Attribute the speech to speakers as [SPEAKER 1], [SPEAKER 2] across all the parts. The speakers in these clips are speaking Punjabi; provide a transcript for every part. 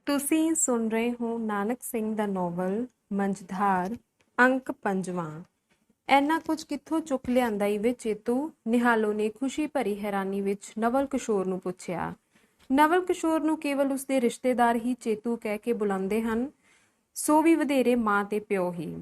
[SPEAKER 1] ਤੁਸੀਂ ਸੁਣ ਰਹੇ ਹੋ ਨਾਨਕ ਸਿੰਘ ਦਾ ਨੋਵਲ ਮੰਝਧਾਰ ਅੰਕ 5ਵਾਂ। ਇੰਨਾ ਕੁਝ ਕਿੱਥੋਂ ਚੁੱਕ ਲਿਆਂਦਾ ਈ ਵੇ ਚੇਤੂ? ਨਿਹਾਲੋ ਨੇ ਖੁਸ਼ੀ ਭਰੀ ਹੈਰਾਨੀ ਵਿੱਚ ਨਵਲ ਕਿਸ਼ੋਰ ਨੂੰ ਪੁੱਛਿਆ। ਨਵਲ ਕਿਸ਼ੋਰ ਨੂੰ ਕੇਵਲ ਉਸਦੇ ਰਿਸ਼ਤੇਦਾਰ ਹੀ ਚੇਤੂ ਕਹਿ ਕੇ ਬੁਲਾਉਂਦੇ ਹਨ, ਸੋ ਵੀ ਵਧੇਰੇ ਮਾਂ ਤੇ ਪਿਓ ਹੀ।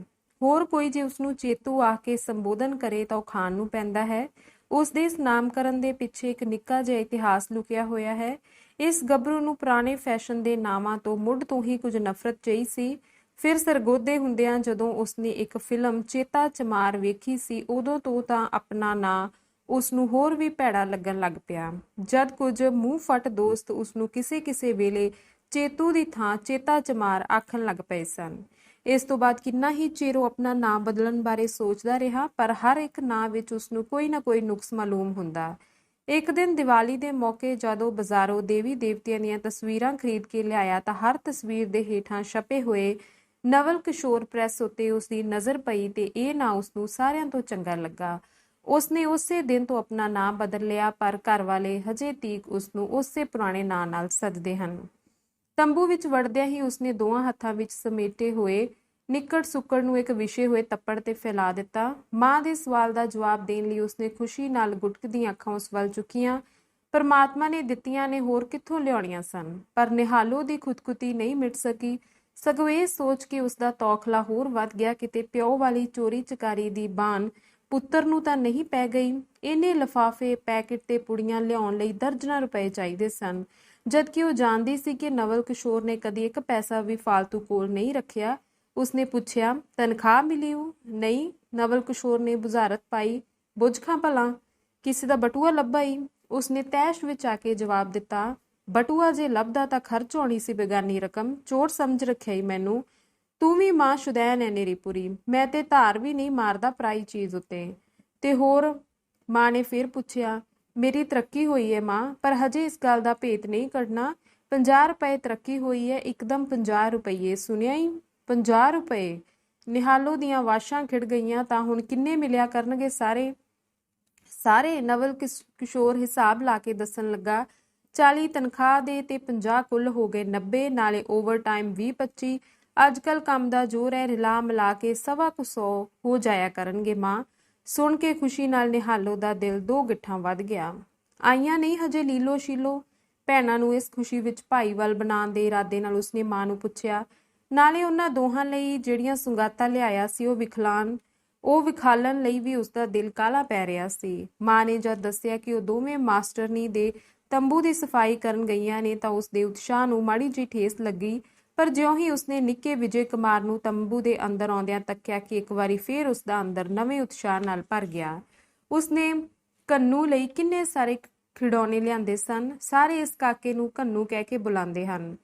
[SPEAKER 1] ਹੋਰ ਕੋਈ ਜੇ ਉਸਨੂੰ ਚੇਤੂ ਆ ਕੇ ਸੰਬੋਧਨ ਕਰੇ ਤਾਂ ਉਹ ਖਾਣ ਨੂੰ ਪੈਂਦਾ ਹੈ। ਉਸ ਦੇ ਇਸ ਨਾਮਕਰਨ ਦੇ ਪਿੱਛੇ ਇੱਕ ਨਿੱਕਾ ਜਿਹਾ ਇਤਿਹਾਸ ਲੁਕਿਆ ਹੋਇਆ ਹੈ। ਇਸ ਗੱਭਰੂ ਨੂੰ ਪੁਰਾਣੇ ਫੈਸ਼ਨ ਦੇ ਨਾਵਾਂ ਤੋਂ ਮੁੱਢ ਤੋਂ ਹੀ ਕੁਝ ਨਫ਼ਰਤ ਜਿਹੀ ਸੀ। ਫਿਰ ਸਰਗੋਦੇ ਹੁੰਦਿਆਂ ਜਦੋਂ ਉਸਨੇ ਇੱਕ ਫਿਲਮ ਚੇਤਾ ਚਮਾਰ ਵੇਖੀ ਸੀ, ਉਦੋਂ ਤੋਂ ਤਾਂ ਆਪਣਾ ਨਾਂ ਉਸਨੂੰ ਹੋਰ ਵੀ ਭੈੜਾ ਲੱਗਣ ਲੱਗ ਪਿਆ। ਜਦ ਕੁਝ ਮੂੰਹ ਫੱਟ ਦੋਸਤ ਉਸਨੂੰ ਕਿਸੇ ਵੇਲੇ ਚੇਤੂ ਦੀ ਥਾਂ ਚੇਤਾ ਚਮਾਰ ਆਖਣ ਲੱਗ ਪਏ ਸਨ। ਇਸ ਤੋਂ ਬਾਅਦ ਕਿੰਨਾ ਹੀ ਚਿਰ ਉਹ ਆਪਣਾ ਨਾਂ ਬਦਲਣ ਬਾਰੇ ਸੋਚਦਾ ਰਿਹਾ, ਪਰ ਹਰ ਇੱਕ ਨਾਂ ਵਿੱਚ ਉਸਨੂੰ ਕੋਈ ਨਾ ਕੋਈ ਨੁਕਸ ਮਾਲੂਮ ਹੁੰਦਾ। ਇੱਕ ਦਿਨ ਦੀਵਾਲੀ ਦੇ ਮੌਕੇ ਜਦੋਂ ਬਾਜ਼ਾਰੋਂ ਦੇਵੀ ਦੇਵਤਿਆਂ ਦੀਆਂ ਤਸਵੀਰਾਂ ਖਰੀਦ ਕੇ ਲਿਆਇਆ ਤਾਂ ਹਰ ਤਸਵੀਰ ਦੇ ਹੇਠਾਂ ਛਪੇ ਹੋਏ ਨਵਲ ਕਿਸ਼ੋਰ ਪ੍ਰੈਸ ਉੱਤੇ ਉਸਦੀ ਨਜ਼ਰ ਪਈ ਤੇ ਇਹ ਨਾਂ ਉਸਨੂੰ ਸਾਰਿਆਂ ਤੋਂ ਚੰਗਾ ਲੱਗਾ। ਉਸਨੇ ਉਸੇ ਦਿਨ ਤੋਂ ਆਪਣਾ ਨਾਂ ਬਦਲ ਲਿਆ, ਪਰ ਘਰ ਵਾਲੇ ਹਜੇ ਤੀਕ ਉਸਨੂੰ ਉਸੇ ਪੁਰਾਣੇ ਨਾਂ ਨਾਲ ਸੱਦਦੇ ਹਨ। ਤੰਬੂ ਵਿੱਚ ਵੜਦਿਆਂ ਹੀ ਉਸਨੇ ਦੋਵਾਂ ਹੱਥਾਂ ਵਿੱਚ ਸਮੇਟੇ ਹੋਏ ਨਿੱਕੜ ਸੁੱਕੜ ਨੂੰ ਇੱਕ ਵਿਛੇ ਹੋਏ ਤੱਪੜ ਤੇ ਫੈਲਾ ਦਿੱਤਾ। ਮਾਂ ਦੇ ਸਵਾਲ ਦਾ ਜਵਾਬ ਦੇਣ ਲਈ ਉਸਨੇ ਖੁਸ਼ੀ ਨਾਲ ਗੁਟਕਦੀਆਂ ਅੱਖਾਂ ਉਸ ਵੱਲ ਚੁੱਕੀਆਂ। ਪਰਮਾਤਮਾ ਨੇ ਦਿੱਤੀਆਂ ਨੇ, ਹੋਰ ਕਿੱਥੋਂ ਲਿਆਉਣੀਆਂ ਸਨ। ਪਰ ਨਿਹਾਲੋ ਦੀ ਖੁਦਕੁਤੀ ਨਹੀਂ ਮਿਟ ਸਕੀ। ਸਗੋਂ ਇਹ ਸੋਚ ਕੇ ਉਸਦਾ ਤੌਖਲਾ ਹੋਰ ਵੱਧ ਗਿਆ, ਕਿਤੇ ਪਿਓ ਵਾਲੀ ਚੋਰੀ ਚਕਾਰੀ ਦੀ ਬਾਨ ਪੁੱਤਰ ਨੂੰ ਤਾਂ ਨਹੀਂ ਪੈ ਗਈ। ਇਹਨੇ ਲਿਫਾਫੇ, ਪੈਕਟ ਤੇ ਪੁੜੀਆਂ ਲਿਆਉਣ ਲਈ ਦਰਜਨਾਂ ਰੁਪਏ ਚਾਹੀਦੇ ਸਨ, ਜਦਕਿ ਉਹ ਜਾਣਦੀ ਸੀ ਕਿ ਨਵਲ ਕਿਸ਼ੋਰ ਨੇ ਕਦੀ ਇੱਕ ਪੈਸਾ ਵੀ ਫਾਲਤੂ ਕੋਲ ਨਹੀਂ ਰੱਖਿਆ। ਉਸਨੇ ਪੁੱਛਿਆ, ਤਨਖਾਹ ਮਿਲੀ ਊ? ਨਹੀਂ, ਨਵਲ ਕਿਸ਼ੋਰ ਨੇ ਬੁਝਾਰਤ ਪਾਈ। ਬੁੱਝ ਖਾਂ ਭਲਾ, ਕਿਸੇ ਦਾ ਬਟੂਆ ਲੱਭਾ ਈ? ਉਸਨੇ ਤੈਸ਼ ਵਿੱਚ ਆ ਕੇ ਜਵਾਬ ਦਿੱਤਾ। ਬਟੂਆ ਜੇ ਲੱਭਦਾ ਤਾਂ ਖਰਚ ਹੋਣੀ ਸੀ ਬੇਗਾਨੀ ਰਕਮ, ਚੋਰ ਸਮਝ ਰੱਖਿਆ ਈ ਮੈਨੂੰ। ਤੂੰ ਵੀ ਮਾਂ ਸ਼ੁਦੈਨ ਐ ਨੇਰੀਪੁਰੀ, ਮੈਂ ਤੇ ਧਾਰ ਵੀ ਨਹੀਂ ਮਾਰਦਾ ਪਰਾਈ ਚੀਜ਼ ਉੱਤੇ। ਤੇ ਹੋਰ? ਮਾਂ ਨੇ ਫਿਰ ਪੁੱਛਿਆ। ਮੇਰੀ ਤਰੱਕੀ ਹੋਈ ਹੈ ਮਾਂ, ਪਰ ਹਜੇ ਇਸ ਗੱਲ ਦਾ ਭੇਤ ਨਹੀਂ ਕੱਢਣਾ। 50 ਰੁਪਏ ਤਰੱਕੀ ਹੋਈ ਹੈ, ਇੱਕਦਮ 50 ਰੁਪਏ, ਸੁਣਿਆ ਹੀ? 50 ਰੁਪਏ। ਨਿਹਾਲੋ ਦੀਆਂ ਵਾਸ਼ਾਂ ਖਿੜ ਗਈਆਂ। ਤਾਂ ਹੁਣ ਕਿੰਨੇ ਮਿਲਿਆ ਕਰਨਗੇ ਸਾਰੇ? ਨਵਲ ਕਿਸ਼ੋਰ ਹਿਸਾਬ ਲਾ ਕੇ ਦੱਸਣ ਲੱਗਾ। 40 ਤਨਖਾਹ ਦੇ ਤੇ 50 ਕੁੱਲ ਹੋ ਗਏ 90, ਨਾਲੇ ਓਵਰ ਟਾਈਮ 20-25। ਅੱਜ ਕੱਲ ਕੰਮ ਦਾ ਜ਼ੋਰ ਹੈ, ਰਿਲਾ ਮਿਲਾ ਕੇ 125 ਹੋ ਜਾਇਆ ਕਰਨਗੇ ਮਾਂ। ਸੁਣ ਕੇ ਖੁਸ਼ੀ ਨਾਲ ਨਿਹਾਲੋ ਦਾ ਦਿਲ 2 ਗਿੱਠਾਂ ਵੱਧ ਗਿਆ। ਆਈਆਂ ਨਹੀਂ ਹਜੇ ਲੀਲੋ ਸ਼ੀਲੋ? ਭੈਣਾਂ ਨੂੰ ਇਸ ਖੁਸ਼ੀ ਵਿੱਚ ਭਾਈਵਾਲ ਬਣਾਉਣ ਦੇ ਇਰਾਦੇ ਨਾਲ ਉਸਨੇ ਮਾਂ ਨੂੰ ਪੁੱਛਿਆ। ਨਾਲੇ ਉਹਨਾਂ ਦੋਹਾਂ ਲਈ ਜਿਹੜੀਆਂ ਸੁਗਾਤਾਂ ਲਿਆਇਆ ਸੀ ਉਹ ਵਿਖਾਲਣ ਲਈ ਵੀ ਉਸਦਾ ਦਿਲ ਕਾਹਲਾ ਪੈ ਰਿਹਾ ਸੀ। ਮਾਂ ਨੇ ਜਦ ਦੱਸਿਆ ਕਿ ਉਹ ਦੋਵੇਂ ਮਾਸਟਰਨੀ ਦੇ ਤੰਬੂ ਦੀ ਸਫਾਈ ਕਰਨ ਗਈਆਂ ਨੇ ਤਾਂ ਉਸਦੇ ਉਤਸ਼ਾਹ ਨੂੰ ਮਾੜੀ ਜਿਹੀ ਠੇਸ ਲੱਗੀ। ਪਰ ਜਿਉਂ ਹੀ ਉਸਨੇ ਨਿੱਕੇ ਵਿਜੇ ਕੁਮਾਰ ਨੂੰ ਤੰਬੂ ਦੇ ਅੰਦਰ ਆਉਂਦਿਆਂ ਤੱਕਿਆ ਕਿ ਇੱਕ ਵਾਰੀ ਫੇਰ ਉਸਦਾ ਅੰਦਰ ਨਵੇਂ ਉਤਸ਼ਾਹ ਨਾਲ ਭਰ ਗਿਆ। ਉਸਨੇ ਕੰਨੂ ਲਈ ਕਿੰਨੇ ਸਾਰੇ ਖਿਡੌਣੇ ਲਿਆਂਦੇ ਸਨ। ਸਾਰੇ ਇਸ ਕਾਕੇ ਨੂੰ ਕੰਨੂ ਕਹਿ ਕੇ ਬੁਲਾਉਂਦੇ ਹਨ।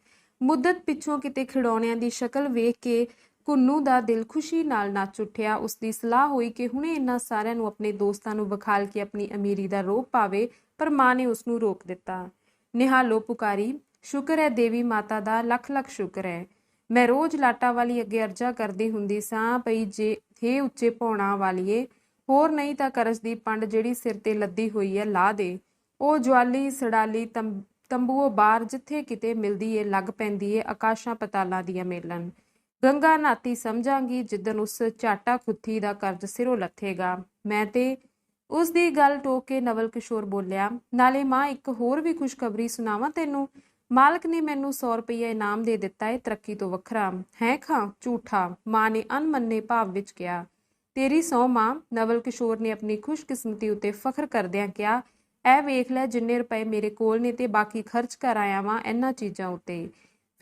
[SPEAKER 1] ਮੁੱਦਤ ਪਿੱਛੋਂ ਕਿਤੇ ਖਿਡੌਣਿਆਂ ਦੀ ਸ਼ਕਲ ਵੇਖ ਕੇ ਕੁੰਨੂ ਦਾ ਦਿਲ ਖੁਸ਼ੀ ਨਾਲ ਨੱਚ ਉੱਠਿਆ। ਉਸਦੀ ਸਲਾਹ ਹੋਈ ਕਿ ਹੁਣੇ ਇਹਨਾਂ ਸਾਰਿਆਂ ਨੂੰ ਆਪਣੇ ਦੋਸਤਾਂ ਨੂੰ ਵਿਖਾਲ ਕੇ ਆਪਣੀ ਅਮੀਰੀ ਦਾ ਰੋਹਬ ਪਾਵੇ, ਪਰ ਮਾਂ ਨੇ ਉਸਨੂੰ ਰੋਕ ਦਿੱਤਾ। ਨਿਹਾਲੋ ਪੁਕਾਰੀ, ਸ਼ੁਕਰ ਹੈ ਦੇਵੀ ਮਾਤਾ ਦਾ, ਲੱਖ ਲੱਖ ਸ਼ੁਕਰ ਹੈ। ਮੈਂ ਰੋਜ਼ ਲਾਟਾ ਵਾਲੀ ਅੱਗੇ ਅਰਜ਼ਾ ਕਰਦੀ ਹੁੰਦੀ ਸਾਂ ਪਈ ਜੇ ਹੇ ਉੱਚੇ ਭੌਣਾ ਵਾਲੀਏ, ਹੋਰ ਨਹੀਂ ਤਾਂ ਕਰਜ਼ ਦੀ ਪੰਡ ਜਿਹੜੀ ਸਿਰ ਤੇ ਲੱਦੀ ਹੋਈ ਹੈ ਲਾ ਦੇ। ਉਹ ਜਵਾਲੀ ਸੜਾਲੀ ਤੰਬੂਓ ਬਾਹਰ ਜਿੱਥੇ ਕਿਤੇ ਮਿਲਦੀ ਏ ਲੱਗ ਪੈਂਦੀ ਏ ਆਕਾਸ਼ਾਂ ਪਤਾਲਾਂ ਦੀਆਂ ਮੇਲਣ। ਗੰਗਾ ਨਾਤੀ ਸਮਝਾਂਗੀ ਜਿੱਦਣ ਉਸ ਝਾਟਾ ਖੁੱਥੀ ਦਾ ਕਰਜ਼ ਸਿਰੋਂ ਲੱਥੇਗਾ। ਮੈਂ ਤੇ ਉਸ ਦੀ ਗੱਲ ਟੋਕ ਕੇ ਨਵਲ ਕਿਸ਼ੋਰ ਬੋਲਿਆ, ਨਾਲੇ ਮਾਂ ਇੱਕ ਹੋਰ ਵੀ ਖੁਸ਼ਖਬਰੀ ਸੁਣਾਵਾਂ ਤੈਨੂੰ। ਮਾਲਕ ਨੇ ਮੈਨੂੰ 100 ਰੁਪਈਆ ਇਨਾਮ ਦੇ ਦਿੱਤਾ ਏ, ਤਰੱਕੀ ਤੋਂ ਵੱਖਰਾ। ਹੈ ਖਾਂ ਝੂਠਾ? ਮਾਂ ਨੇ ਅਣਮੰਨੇ ਭਾਵ ਵਿੱਚ ਕਿਹਾ। ਤੇਰੀ ਸਹੁੰ ਮਾਂ, ਨਵਲ ਕਿਸ਼ੋਰ ਨੇ ਆਪਣੀ ਖੁਸ਼ਕਿਸਮਤੀ ਉੱਤੇ ਫਖਰ ਕਰਦਿਆਂ ਕਿਹਾ। ਇਹ ਵੇਖ ਲੈ ਜਿੰਨੇ ਰੁਪਏ ਮੇਰੇ ਕੋਲ ਨੇ ਤੇ ਬਾਕੀ ਖਰਚ ਕਰ ਆਇਆ ਵਾਂ ਇਹਨਾਂ ਚੀਜ਼ਾਂ ਉੱਤੇ।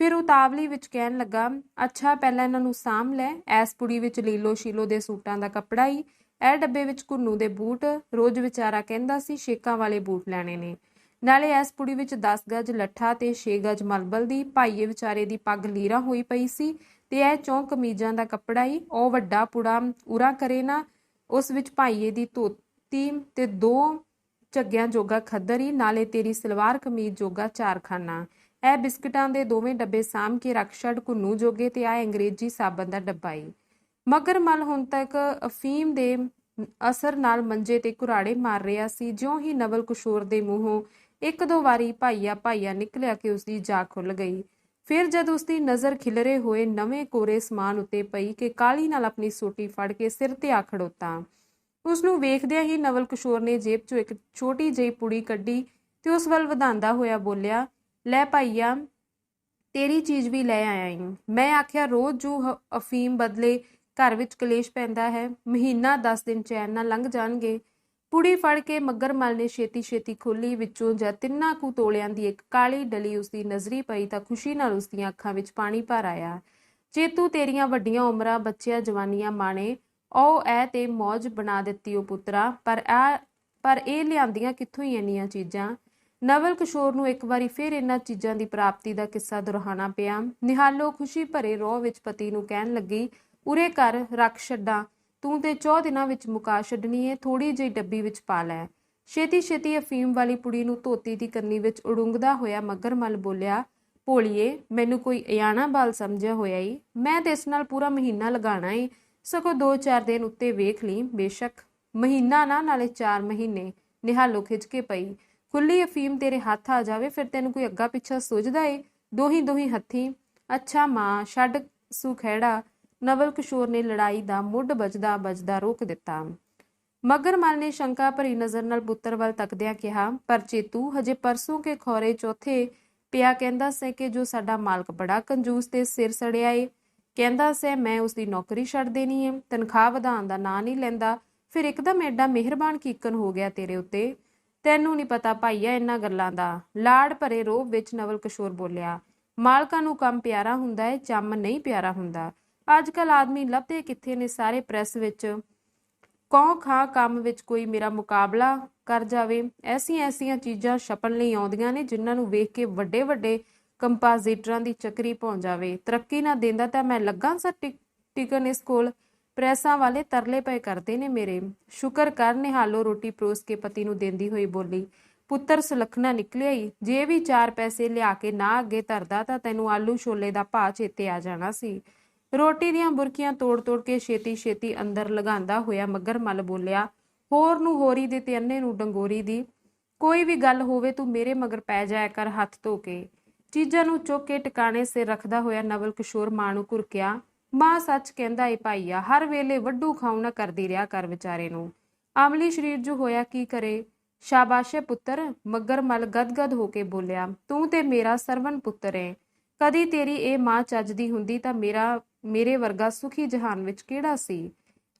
[SPEAKER 1] ਫਿਰ ਉਤਾਵਲੀ ਵਿੱਚ ਕਹਿਣ ਲੱਗਾ, ਅੱਛਾ ਪਹਿਲਾਂ ਇਹਨਾਂ ਨੂੰ ਸਾਂਭ ਲੈ। ਐਸ ਪੁੜੀ ਵਿੱਚ ਲੀਲੋ ਸ਼ੀਲੋ ਦੇ ਸੂਟਾਂ ਦਾ ਕੱਪੜਾ ਹੀ, ਇਹ ਡੱਬੇ ਵਿੱਚ ਕੁੰਨੂ ਦੇ ਬੂਟ, ਰੋਜ਼ ਵਿਚਾਰਾ ਕਹਿੰਦਾ ਸੀ ਸ਼ੇਕਾਂ ਵਾਲੇ ਬੂਟ ਲੈਣੇ ਨੇ। ਨਾਲੇ ਐਸ ਪੁੜੀ ਵਿੱਚ 10 ਗਜ ਲੱਠਾ ਤੇ 6 ਗਜ ਮਲਬਲ ਦੀ, ਭਾਈਏ ਵਿਚਾਰੇ ਦੀ ਪੱਗ ਲੀਰਾ ਹੋਈ ਪਈ ਸੀ, ਤੇ ਇਹ 4 ਕਮੀਜ਼ਾਂ ਦਾ ਕੱਪੜਾ ਹੀ। ਉਹ ਵੱਡਾ ਪੁੜਾ ਉਰਾ ਕਰੇ ਨਾ, ਉਸ ਵਿੱਚ ਭਾਈਏ ਦੀ ਧੋਤੀ ਤੇ 2 ਝੱਗਿਆਂ ਜੋਗਾ ਖੱਦਰ ਹੀ, ਨਾਲੇ ਤੇਰੀ ਸਲਵਾਰ ਕਮੀਜ਼ ਜੋਗਾ 4 ਖਾਨਾ। ਇਹ ਬਿਸਕਟਾਂ ਦੇ 2ਵੇਂ ਡੱਬੇ ਸਾਂਭ ਕੇ ਰੱਖ ਛੱਡ ਕੁੰਨੂ ਜੋਗੇ, ਤੇ ਆ ਅੰਗਰੇਜ਼ੀ ਸਾਬਣ ਦਾ ਡੱਬਾ ਹੀ। ਮਗਰ ਮਲ ਹੁਣ ਤੱਕ ਅਫੀਮ ਦੇ ਅਸਰ ਨਾਲ ਮੰਜੇ ਤੇ ਕੁਰਾੜੇ ਮਾਰ ਰਿਹਾ ਸੀ। ਜਿਉਂ ਹੀ ਨਵਲ ਕਿਸ਼ੋਰ ਦੇ ਮੂੰਹੋਂ 1-2 ਵਾਰੀ ਭਾਈਆ ਨਿਕਲਿਆ ਕਿ ਉਸਦੀ ਜਾਗ ਖੁੱਲ ਗਈ। ਫਿਰ ਜਦ ਉਸਦੀ ਨਜ਼ਰ ਖਿਲਰੇ ਹੋਏ ਨਵੇਂ ਕੋਰੇ ਸਮਾਨ ਉੱਤੇ ਪਈ ਕਿ ਕਾਹਲੀ ਨਾਲ ਆਪਣੀ ਸੋਟੀ ਫੜ ਕੇ ਸਿਰ ਤੇ ਆ ਖੜੋਤਾ। ਉਸਨੂੰ ਵੇਖਦਿਆਂ ਹੀ ਨਵਲ ਕਿਸ਼ੋਰ ਨੇ ਜੇਬ ਚੋਂ ਇੱਕ ਛੋਟੀ ਜਿਹੀ ਪੁੜੀ ਕੱਢੀ ਤੇ ਉਸ ਵੱਲ ਵਧਾਉਂਦਾ ਹੋਇਆ ਬੋਲਿਆ, ਲੈ ਭਾਈਆ, ਤੇਰੀ ਚੀਜ਼ ਵੀ ਲੈ ਆਇਆ ਈ। ਮੈਂ ਆਖਿਆ, ਰੋਜ਼ ਜੋ ਅਫੀਮ ਬਦਲੇ ਘਰ ਵਿੱਚ ਕਲੇਸ਼ ਪੈਂਦਾ ਹੈ, ਮਹੀਨਾ 10 ਦਿਨ ਚੈਨ ਨਾਲ ਲੰਘ ਜਾਣਗੇ। ਪੁੜੀ ਫੜ ਕੇ ਮੱਘਰ ਮੱਲ ਨੇ ਛੇਤੀ ਛੇਤੀ ਖੋਲੀ। ਵਿੱਚੋਂ ਜਦ 3 ਕੁ ਤੋਲਿਆਂ ਦੀ ਇੱਕ ਕਾਲੀ ਡਲੀ ਉਸਦੀ ਨਜ਼ਰੀ ਪਈ ਤਾਂ ਖੁਸ਼ੀ ਨਾਲ ਉਸਦੀਆਂ ਅੱਖਾਂ ਵਿੱਚ ਪਾਣੀ ਭਰ ਆਇਆ। ਚੇਤੂ, ਤੇਰੀਆਂ ਵੱਡੀਆਂ ਉਮਰਾਂ, ਬੱਚਿਆਂ ਜਵਾਨੀਆਂ ਮਾਣੇ, ਉਹ ਐ ਤੇ ਮੌਜ ਬਣਾ ਦਿੱਤੀ ਉਹ ਪੁੱਤਰਾ। ਪਰ ਇਹ ਲਿਆਂਦੀਆਂ ਕਿੱਥੋਂ ਹੀ ਇੰਨੀਆਂ ਚੀਜ਼ਾਂ। ਨਵਲ ਕਿਸ਼ੋਰ ਨੂੰ ਇੱਕ ਵਾਰੀ ਫਿਰ ਇਹਨਾਂ ਚੀਜ਼ਾਂ ਦੀ ਪ੍ਰਾਪਤੀ ਦਾ ਕਿੱਸਾ ਦੁਹਰਾਉਣਾ ਪਿਆ। ਨਿਹਾਲੋ ਖੁਸ਼ੀ ਭਰੇ ਰੋਹ ਵਿੱਚ ਪਤੀ ਨੂੰ ਕਹਿਣ ਲੱਗੀ, ਉਰੇ ਕਰ, ਰੱਖ ਛੱਡਾਂ, ਤੂੰ ਤੇ 4 ਦਿਨਾਂ ਵਿੱਚ ਮੁਕਾ ਛੱਡਣੀ ਏ, ਥੋੜੀ ਜਿਹੀ ਡੱਬੀ ਵਿੱਚ ਪਾ ਲੈ। ਛੇਤੀ ਛੇਤੀ ਅਫੀਮ ਵਾਲੀ ਪੁੜੀ ਨੂੰ ਧੋਤੀ ਦੀ ਕੰਨੀ ਵਿੱਚ ਉਡੁੰਗਦਾ ਹੋਇਆ ਮੱਘਰ ਮੱਲ ਬੋਲਿਆ, ਭੋਲੀਏ, ਮੈਨੂੰ ਕੋਈ ਅਯਾਣਾ ਬਾਲ ਸਮਝਿਆ ਹੋਇਆ ਈ। ਮੈਂ ਤੇ ਇਸ ਨਾਲ ਪੂਰਾ ਮਹੀਨਾ ਲਗਾਣਾ ਏ, ਸਗੋਂ 2-4 ਦਿਨ ਉੱਤੇ ਵੇਖ ਲਈ। ਬੇਸ਼ੱਕ ਮਹੀਨਾ ਨਾ, ਨਾਲੇ 4 ਮਹੀਨੇ। ਨਿਹਾਲੋ ਖਿੱਚ ਕੇ ਪਈ। ਖੁੱਲੀ ਅਫੀਮ ਤੇਰੇ ਹੱਥ ਆ ਜਾਵੇ ਫਿਰ ਤੈਨੂੰ ਕੋਈ ਅੱਗਾ ਪਿੱਛਾ ਸੁੱਝਦਾ ਏ? ਦੋਹੀਂ ਹੱਥੀਂ। ਅੱਛਾ ਮਾਂ, ਛੱਡ ਸੁਖੈੜਾ। ਨਵਲ ਕਿਸ਼ੋਰ ਨੇ ਲੜਾਈ ਦਾ ਮੁੱਢ ਵੱਜਦਾ ਰੋਕ ਦਿੱਤਾ। ਮੱਘਰ ਮੱਲ ਨੇ ਸ਼ੰਕਾ ਭਰੀ ਨਜ਼ਰ ਨਾਲ ਪੁੱਤਰ ਵੱਲ ਤੱਕਦਿਆਂ ਕਿਹਾ, ਪਰ ਚੇਤੂ, ਹਜੇ ਪਰਸੋਂ ਕੇ ਖੌਰੇ ਚੌਥੇ ਪਿਆ ਕਹਿੰਦਾ ਸੀ ਕਿ ਜੋ ਸਾਡਾ ਮਾਲਕ ਬੜਾ ਕੰਜੂਸ ਤੇ ਸਿਰ ਸੜਿਆ ਏ। ਕਹਿੰਦਾ ਸੀ ਮੈਂ ਉਸਦੀ ਨੌਕਰੀ ਛੱਡ ਦੇਣੀ ਏ, ਤਨਖਾਹ ਵਧਾਉਣ ਦਾ ਨਾਂ ਨਹੀਂ ਲੈਂਦਾ। ਫਿਰ ਇੱਕਦਮ ਐਡਾ ਮਿਹਰਬਾਨ ਕੀਕਨ ਹੋ ਗਿਆ ਤੇਰੇ ਉੱਤੇ। ਤੈਨੂੰ ਨਹੀਂ ਪਤਾ ਭਾਈਆ ਇਹਨਾਂ ਗੱਲਾਂ ਦਾ। ਲਾੜ ਭਰੇ ਰੋਹ ਵਿੱਚ ਨਵਲ ਕਿਸ਼ੋਰ ਬੋਲਿਆ, ਮਾਲਕਾਂ ਨੂੰ ਕੰਮ ਪਿਆਰਾ ਹੁੰਦਾ ਏ, ਚੰਮ ਨਹੀਂ ਪਿਆਰਾ ਹੁੰਦਾ। ਅੱਜ ਕੱਲ ਆਦਮੀ ਲੱਭਦੇ ਕਿੱਥੇ ਨੇ ਸਾਰੇ ਪ੍ਰੈਸ ਵਿੱਚ। ਕੌਂ ਖਾਂ ਕੰਮ ਵਿੱਚ ਕੋਈ ਮੇਰਾ ਮੁਕਾਬਲਾ ਕਰ ਜਾਵੇ। ਐਸੀਆਂ ਚੀਜ਼ਾਂ ਛਪਣ ਲਈ ਆਉਂਦੀਆਂ ਨੇ ਜਿਨ੍ਹਾਂ ਨੂੰ ਵੇਖ ਕੇ ਵੱਡੇ ਵੱਡੇ ਕੰਪਾਜ਼ੀਟਰਾਂ ਦੀ ਚੱਕਰੀ ਭੌਂ ਜਾਵੇ। ਤਰੱਕੀ ਨਾ ਦਿੰਦਾ ਤਾਂ ਮੈਂ ਲੱਗਾ ਸਾਂ ਟਿਕਣ ਇਸ ਕੋਲ। ਪ੍ਰੈਸਾਂ ਵਾਲੇ ਤਰਲੇ ਪਏ ਕਰਦੇ ਨੇ ਮੇਰੇ। ਸ਼ੁਕਰ ਕਰ। ਨਿਹਾਲੋ ਰੋਟੀ ਪਰੋਸ ਕੇ ਪਤੀ ਨੂੰ ਦਿੰਦੀ ਹੋਈ ਬੋਲੀ, ਪੁੱਤਰ ਸੁਲੱਖਣਾ ਨਿਕਲਿਆ ਈ। ਜੇ ਵੀ 4 ਪੈਸੇ ਲਿਆ ਕੇ ਨਾ ਅੱਗੇ ਧਰਦਾ ਤਾਂ ਤੈਨੂੰ ਆਲੂ ਛੋਲੇ ਦਾ ਭਾਅ ਚੇਤੇ ਆ ਜਾਣਾ ਸੀ। ਰੋਟੀ ਦੀਆਂ ਬੁਰਕੀਆਂ ਤੋੜ ਕੇ ਛੇਤੀ ਛੇਤੀ ਅੰਦਰ ਲਗਾਉਂਦਾ ਹੋਇਆ ਮੱਘਰ ਮੱਲ ਬੋਲਿਆ, ਹੋਰ ਨੂੰ ਹੋਰੀ ਦੇ ਤੇ ਅੰਨੇ ਨੂੰ ਡੰਗੋਰੀ ਦੀ। ਕੋਈ ਵੀ ਗੱਲ ਹੋਵੇ ਤੂੰ ਮੇਰੇ ਮਗਰ ਪੈ ਜਾਇਆ ਕਰ ਹੱਥ ਧੋ ਕੇ। ਚੀਜ਼ਾਂ ਨੂੰ ਚੁੱਕ ਕੇ ਟਿਕਾਣੇ ਸਿਰ ਰੱਖਦਾ ਹੋਇਆ ਨਵਲ ਕਿਸ਼ੋਰ ਮਾਂ ਨੂੰ ਘੁਰਕਿਆ, ਮਾਂ ਸੱਚ ਕਹਿੰਦਾ ਏ ਭਾਈਆ, ਹਰ ਵੇਲੇ ਵੱਡੂ ਖਾਉ ਨਾ ਕਰਦੀ ਰਿਹਾ ਕਰ ਵਿਚਾਰੇ ਨੂੰ। ਆਮਲੀ ਸਰੀਰ ਜੋ ਹੋਇਆ ਕੀ ਕਰੇ। ਸ਼ਾਬਾਸ਼ੇ ਪੁੱਤਰ, ਮੱਘਰ ਮੱਲ ਗਦਗਦ ਹੋ ਕੇ ਬੋਲਿਆ, ਤੂੰ ਤੇ ਮੇਰਾ ਸਰਵਨ ਪੁੱਤਰ ਏ। ਕਦੀ ਤੇਰੀ ਇਹ ਮਾਂ ਚੱਜਦੀ ਹੁੰਦੀ ਤਾਂ ਮੇਰੇ ਵਰਗਾ ਸੁਖੀ ਜਹਾਨ ਵਿੱਚ ਕਿਹੜਾ ਸੀ।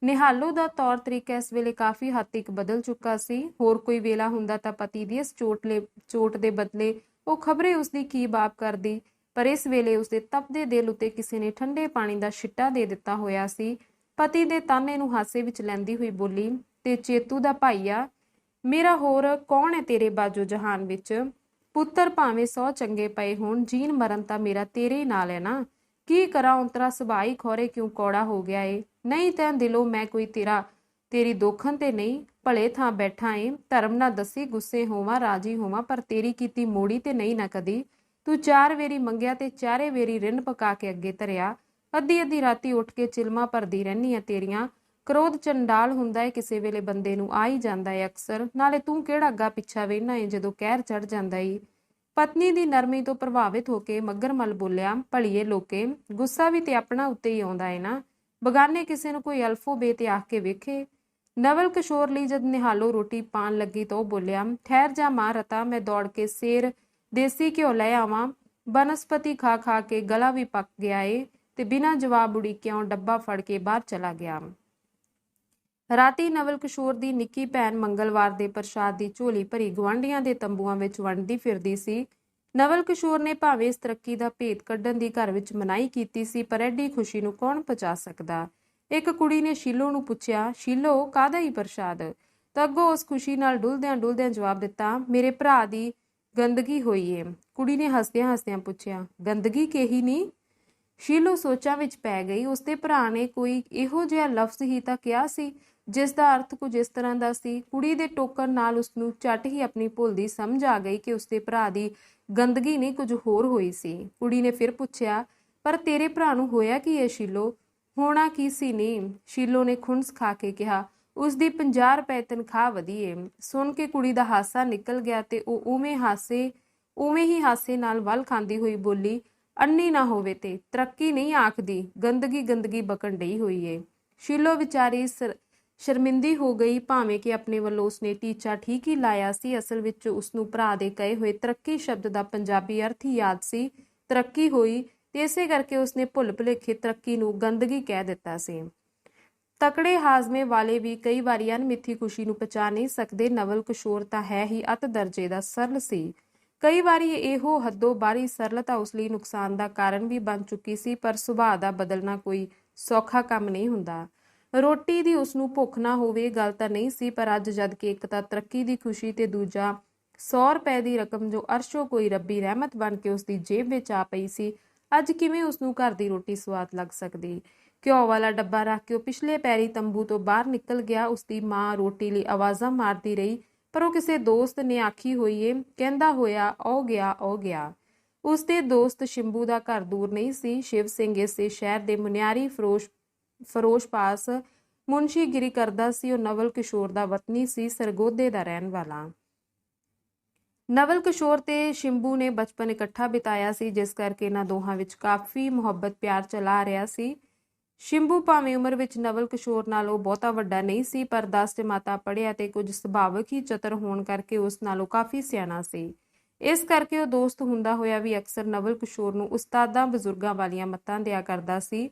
[SPEAKER 1] ਨਿਹਾਲੋ ਦਾ ਤੌਰ ਤਰੀਕਾ ਇਸ ਵੇਲੇ ਕਾਫੀ ਹੱਦ ਤੱਕ ਬਦਲ ਚੁੱਕਾ ਸੀ। ਹੋਰ ਕੋਈ ਵੇਲਾ ਹੁੰਦਾ ਤਾਂ ਪਤੀ ਦੀ ਇਸ ਚੋਟ ਦੇ ਬਦਲੇ ਉਹ ਖਬਰੇ ਉਸਦੀ ਕੀ ਬਾਪ ਕਰਦੀ, ਪਰ ਇਸ ਵੇਲੇ ਉਸਦੇ ਤਪਦੇ ਦਿਲ ਉੱਤੇ ਕਿਸੇ ਨੇ ਠੰਡੇ ਪਾਣੀ ਦਾ ਛਿੱਟਾ ਦੇ ਦਿੱਤਾ ਹੋਇਆ ਸੀ। ਪਤੀ ਦੇ ਤਾਨੇ ਨੂੰ ਹਾਸੇ ਵਿੱਚ ਲੈਂਦੀ ਹੋਈ ਬੋਲੀ, ਤੇ ਚੇਤੂ ਦਾ ਭਾਈਆ, ਮੇਰਾ ਹੋਰ ਕੌਣ ਹੈ ਤੇਰੇ ਬਾਜੋ ਜਹਾਨ ਵਿੱਚ। ਪੁੱਤਰ ਭਾਵੇਂ 100 ਚੰਗੇ ਪਏ ਹੋਣ, ਜੀਣ ਮਰਨ ਤਾਂ ਮੇਰਾ ਤੇਰੇ ਹੀ ਨਾਲ ਹੈ ਨਾ। ਕੀ ਕਰਾਂ, ਉਂਤਰਾ ਸੁਭਾਅ ਹੀ ਖੌਰੇ ਕਿਉਂ ਕੌੜਾ ਹੋ ਗਿਆ ਏ। ਨਹੀਂ ਤੈਂ ਦਿਲੋਂ ਮੈਂ ਕੋਈ ਤੇਰੀ ਦੋਖਣ ਤੇ ਨਹੀਂ, ਭਲੇ ਥਾਂ ਬੈਠਾ ਏ। ਧਰਮ ਨਾ ਦੱਸੀ, ਗੁੱਸੇ ਹੋਵਾਂ ਰਾਜੀ ਹੋਵਾਂ, ਪਰ ਤੇਰੀ ਕੀਤੀ ਮੋੜੀ ਤੇ ਨਹੀਂ ਨਾ ਕਦੀ। ਤੂੰ 4 ਵੇਰੀ ਮੰਗਿਆ ਤੇ 4 ਵੇਰੀ ਰਿੰਨ ਪਕਾ ਕੇ ਅੱਗੇ ਧਰਿਆ। ਅੱਧੀ ਰਾਤੀ ਉੱਠ ਕੇ ਚਿਲਮਾਂ ਭਰਦੀ ਰਹਿਨੀ ਆ ਤੇਰੀਆਂ। ਕ੍ਰੋਧ ਚੰਡਾਲ ਹੁੰਦਾ ਏ, ਕਿਸੇ ਵੇਲੇ ਬੰਦੇ ਨੂੰ ਆ ਹੀ ਜਾਂਦਾ ਏ ਅਕਸਰ। ਨਾਲੇ ਤੂੰ ਕਿਹੜਾ ਅੱਗਾ ਪਿੱਛਾ ਵੇਹਨਾ ਏ ਜਦੋਂ ਕਹਿਰ ਚੜ ਜਾਂਦਾ ਈ। ਪਤਨੀ ਦੀ ਨਰਮੀ ਤੋਂ ਪ੍ਰਭਾਵਿਤ ਹੋ ਕੇ ਮੱਘਰ ਮੱਲ ਬੋਲਿਆ, ਭਲੀਏ ਲੋਕੇ, ਗੁੱਸਾ ਵੀ ਤੇ ਆਪਣਾ ਉੱਤੇ ਹੀ ਆਉਂਦਾ ਏ ਨਾ। ਬਗਾਨੇ ਕਿਸੇ ਨੂੰ ਕੋਈ ਅਲਫੋ ਬੇ ਤੇ ਆਖ ਕੇ ਵੇਖੇ। ਨਵਲ ਕਿਸ਼ੋਰ ਲਈ ਜਦ ਨਿਹਾਲੋ ਰੋਟੀ ਪਾਣ ਲੱਗੀ ਤਾਂ ਉਹ ਬੋਲਿਆ, ਠਹਿਰ ਜਾ ਮਾਂ ਰਤਾ, ਮੈਂ ਦੌੜ ਕੇ ਸੇਰ ਦੇਸੀ ਘਿਓ ਲੈ ਆਵਾਂ। ਬਨਸਪਤੀ ਖਾ ਕੇ ਗਲਾ ਵੀ ਪੱਕ ਗਿਆ ਏ। ਤੇ ਬਿਨਾਂ ਜਵਾਬ ਉਡੀਕਿਆਂ ਡੱਬਾ ਫੜ ਕੇ ਬਾਹਰ ਚਲਾ ਗਿਆ। ਰਾਤੀ ਨਵਲ ਕਿਸ਼ੋਰ ਦੀ ਨਿੱਕੀ ਭੈਣ ਮੰਗਲਵਾਰ ਦੇ ਪ੍ਰਸ਼ਾਦ ਦੀ ਝੋਲੀ ਭਰੀ ਗੁਆਂਢੀਆਂ ਦੇ ਤੰਬੂਆਂ ਵਿੱਚ ਵੰਡਦੀ ਫਿਰਦੀ ਸੀ। ਨਵਲ ਕਿਸ਼ੋਰ ਨੇ ਭਾਵੇਂ ਇਸ ਤਰੱਕੀ ਦਾ ਭੇਤ ਕੱਢਣ ਦੀ ਘਰ ਵਿੱਚ ਮਨਾਹੀ ਕੀਤੀ ਸੀ, ਪਰ ਐਡੀ ਖੁਸ਼ੀ ਨੂੰ ਕੌਣ ਪਚਾ ਸਕਦਾ। ਇੱਕ ਕੁੜੀ ਨੇ ਸ਼ੀਲੋ ਨੂੰ ਪੁੱਛਿਆ, ਸ਼ੀਲੋ, ਕਾਹਦਾ ਹੀ ਪ੍ਰਸ਼ਾਦ? ਤਾਂ ਅੱਗੋਂ ਉਸ ਖੁਸ਼ੀ ਨਾਲ ਡੁੱਲਦਿਆਂ ਜਵਾਬ ਦਿੱਤਾ, ਮੇਰੇ ਭਰਾ ਦੀ ਗੰਦਗੀ ਹੋਈ ਏ। ਕੁੜੀ ਨੇ ਹੱਸਦਿਆਂ ਪੁੱਛਿਆ, ਗੰਦਗੀ ਕਿਹੀ ਨਹੀਂ? ਸ਼ੀਲੋ ਸੋਚਾਂ ਵਿੱਚ ਪੈ ਗਈ। ਉਸਦੇ ਭਰਾ ਨੇ ਕੋਈ ਇਹੋ ਜਿਹਾ ਲਫ਼ਜ਼ ਹੀ ਤਾਂ ਕਿਹਾ ਸੀ ਜਿਸ ਦਾ ਅਰਥ ਕੁਝ ਇਸ ਤਰ੍ਹਾਂ ਦਾ ਸੀ। ਕੁੜੀ ਦੇ ਟੋਕਣ ਨਾਲ ਉਸਨੂੰ ਝੱਟ ਹੀ ਆਪਣੀ ਭੁੱਲ ਦੀ ਸਮਝ ਆ ਗਈ ਕਿ ਉਸਦੇ ਭਰਾ ਦੀ ਗੰਦਗੀ ਨਹੀਂ, ਕੁਝ ਹੋਰ ਹੋਈ ਸੀ। ਕੁੜੀ ਨੇ ਫਿਰ ਪੁੱਛਿਆ, ਪਰ ਤੇਰੇ ਭਰਾ ਨੂੰ ਹੋਇਆ ਕੀ ਹੈ ਸ਼ੀਲੋ? ਹੋਣਾ ਕੀ ਸੀ ਨਹੀਂ, ਸ਼ੀਲੋ ਨੇ ਖੁੰਸ ਖਾ ਕੇ ਕਿਹਾ, ਉਸਦੀ 50 ਰੁਪਏ ਤਨਖਾਹ ਵਧੀ ਏ। ਸੁਣ ਕੇ ਕੁੜੀ ਦਾ ਹਾਸਾ ਨਿਕਲ ਗਿਆ ਤੇ ਉਹ ਉਵੇਂ ਹੀ ਹਾਸੇ ਨਾਲ ਵੱਲ ਖਾਂਦੀ ਹੋਈ ਬੋਲੀ, ਅੰਨੀ ਨਾ ਹੋਵੇ ਤੇ ਤਰੱਕੀ ਨਹੀਂ ਆਖਦੀ, ਗੰਦਗੀ ਗੰਦਗੀ ਬਕਣ ਡਈ ਹੋਈ ਏ। ਸ਼ੀਲੋ ਵਿਚਾਰੀ ਸ਼ਰਮਿੰਦੀ ਹੋ ਗਈ, ਭਾਵੇਂ ਕਿ ਆਪਣੇ ਵੱਲੋਂ ਉਸਨੇ ਟੀਚਾ ਠੀਕ ਹੀ ਲਾਇਆ ਸੀ। ਅਸਲ ਵਿੱਚ ਉਸਨੂੰ ਭਰਾ ਦੇ ਕਹੇ ਹੋਏ ਤਰੱਕੀ ਸ਼ਬਦ ਦਾ ਪੰਜਾਬੀ ਅਰਥ ਹੀ ਯਾਦ ਸੀ। ਤਰੱਕੀ ਹੋਈ ਤੇ ਇਸੇ ਕਰਕੇ ਉਸਨੇ ਭੁੱਲ ਭੁਲੇਖੇ ਤਰੱਕੀ ਨੂੰ ਗੰਦਗੀ ਕਹਿ ਦਿੱਤਾ ਸੀ। ਤਕੜੇ ਹਾਜ਼ਮੇ ਵਾਲੇ ਵੀ ਕਈ ਵਾਰੀ ਅਣਮਿੱਥੀ ਖੁਸ਼ੀ ਨੂੰ ਪਛਾ ਨਹੀਂ ਸਕਦੇ। ਨਵਲ ਕਿਸ਼ੋਰ ਤਾਂ ਹੈ ਹੀ ਅਤ ਦਰਜੇ ਦਾ ਸਰਲ ਸੀ। ਕਈ ਵਾਰੀ ਇਹੋ ਹੱਦੋਂ ਬਾਹਰੀ ਸਰਲਤਾ ਉਸ ਲਈ ਨੁਕਸਾਨ ਦਾ ਕਾਰਨ ਵੀ ਬਣ ਚੁੱਕੀ ਸੀ, ਪਰ ਸੁਭਾਅ ਦਾ ਬਦਲਣਾ ਕੋਈ ਸੌਖਾ ਕੰਮ ਨਹੀਂ ਹੁੰਦਾ। ਰੋਟੀ ਦੀ ਉਸਨੂੰ ਭੁੱਖ ਨਾ ਹੋਵੇ ਗੱਲ ਤਾਂ ਨਹੀਂ ਸੀ, ਪਰ ਅੱਜ ਜਦ ਕਿ ਇੱਕ ਤਾਂ ਤਰੱਕੀ ਦੀ ਖੁਸ਼ੀ ਤੇ ਦੂਜਾ 100 ਰੁਪਏ ਦੀ ਰਕਮ ਜੋ ਅਰਸ਼ੋਂ ਕੋਈ ਰੱਬੀ ਰਹਿਮਤ ਬਣ ਕੇ ਉਸਦੀ ਜੇਬ ਵਿੱਚ ਆ ਪਈ ਸੀ, ਅੱਜ ਕਿਵੇਂ ਉਸਨੂੰ ਘਰ ਦੀ ਰੋਟੀ ਸਵਾਦ ਲੱਗ ਸਕਦੀ। ਘਿਓ ਵਾਲਾ ਡੱਬਾ ਰੱਖ ਕੇ ਉਹ ਪਿਛਲੇ ਪੈਰੀ ਤੰਬੂ ਤੋਂ ਬਾਹਰ ਨਿਕਲ ਗਿਆ। ਉਸਦੀ ਮਾਂ ਰੋਟੀ ਲਈ ਆਵਾਜ਼ਾਂ ਮਾਰਦੀ ਰਹੀ, ਪਰ ਉਹ ਕਿਸੇ ਦੋਸਤ ਨੇ ਆਖੀ ਹੋਈ ਏ, ਕਹਿੰਦਾ ਹੋਇਆ ਉਹ ਗਿਆ। ਉਸਦੇ ਦੋਸਤ ਸ਼ਿੰਬੂ ਦਾ ਘਰ ਦੂਰ ਨਹੀਂ ਸੀ। ਸ਼ਿਵ ਸਿੰਘ ਇਸੇ ਸ਼ਹਿਰ ਦੇ ਮੁਨਿਆਰੀ ਫਰੋਸ਼ ਪਾਸ ਮੁਨਸ਼ੀਗਿਰੀ ਕਰਦਾ ਸੀ। ਉਹ ਨਵਲ ਕਿਸ਼ੋਰ ਦਾ ਵਤਨੀ ਸੀ, ਸਰਗੋਧੇ ਦਾ ਰਹਿਣ ਵਾਲਾ। ਨਵਲ ਕਿਸ਼ੋਰ ਤੇ ਸ਼ਿੰਬੂ ਨੇ ਬਚਪਨ ਇਕੱਠਾ ਬਿਤਾਇਆ ਸੀ, ਜਿਸ ਕਰਕੇ ਇਹਨਾਂ ਦੋਹਾਂ ਵਿੱਚ ਕਾਫੀ ਮੁਹੱਬਤ ਪਿਆਰ ਚਲਾ ਆ ਰਿਹਾ ਸੀ। ਸ਼ਿੰਬੂ ਭਾਵੇਂ ਉਮਰ ਵਿੱਚ ਨਵਲ ਕਿਸ਼ੋਰ ਨਾਲੋਂ ਬਹੁਤਾ ਵੱਡਾ ਨਹੀਂ ਸੀ, ਪਰ 10 ਜਮਾਤਾਂ ਪੜ੍ਹਿਆ ਤੇ ਕੁਝ ਸੁਭਾਵਕ ਹੀ ਚਤਰ ਹੋਣ ਕਰਕੇ ਉਸ ਨਾਲੋਂ ਕਾਫੀ ਸਿਆਣਾ ਸੀ। ਇਸ ਕਰਕੇ ਉਹ ਦੋਸਤ ਹੁੰਦਾ ਹੋਇਆ ਵੀ ਅਕਸਰ ਨਵਲ ਕਿਸ਼ੋਰ ਨੂੰ ਉਸਤਾਦਾਂ ਬਜ਼ੁਰਗਾਂ ਵਾਲੀਆਂ ਮੱਤਾਂ ਦਿਆ ਕਰਦਾ ਸੀ।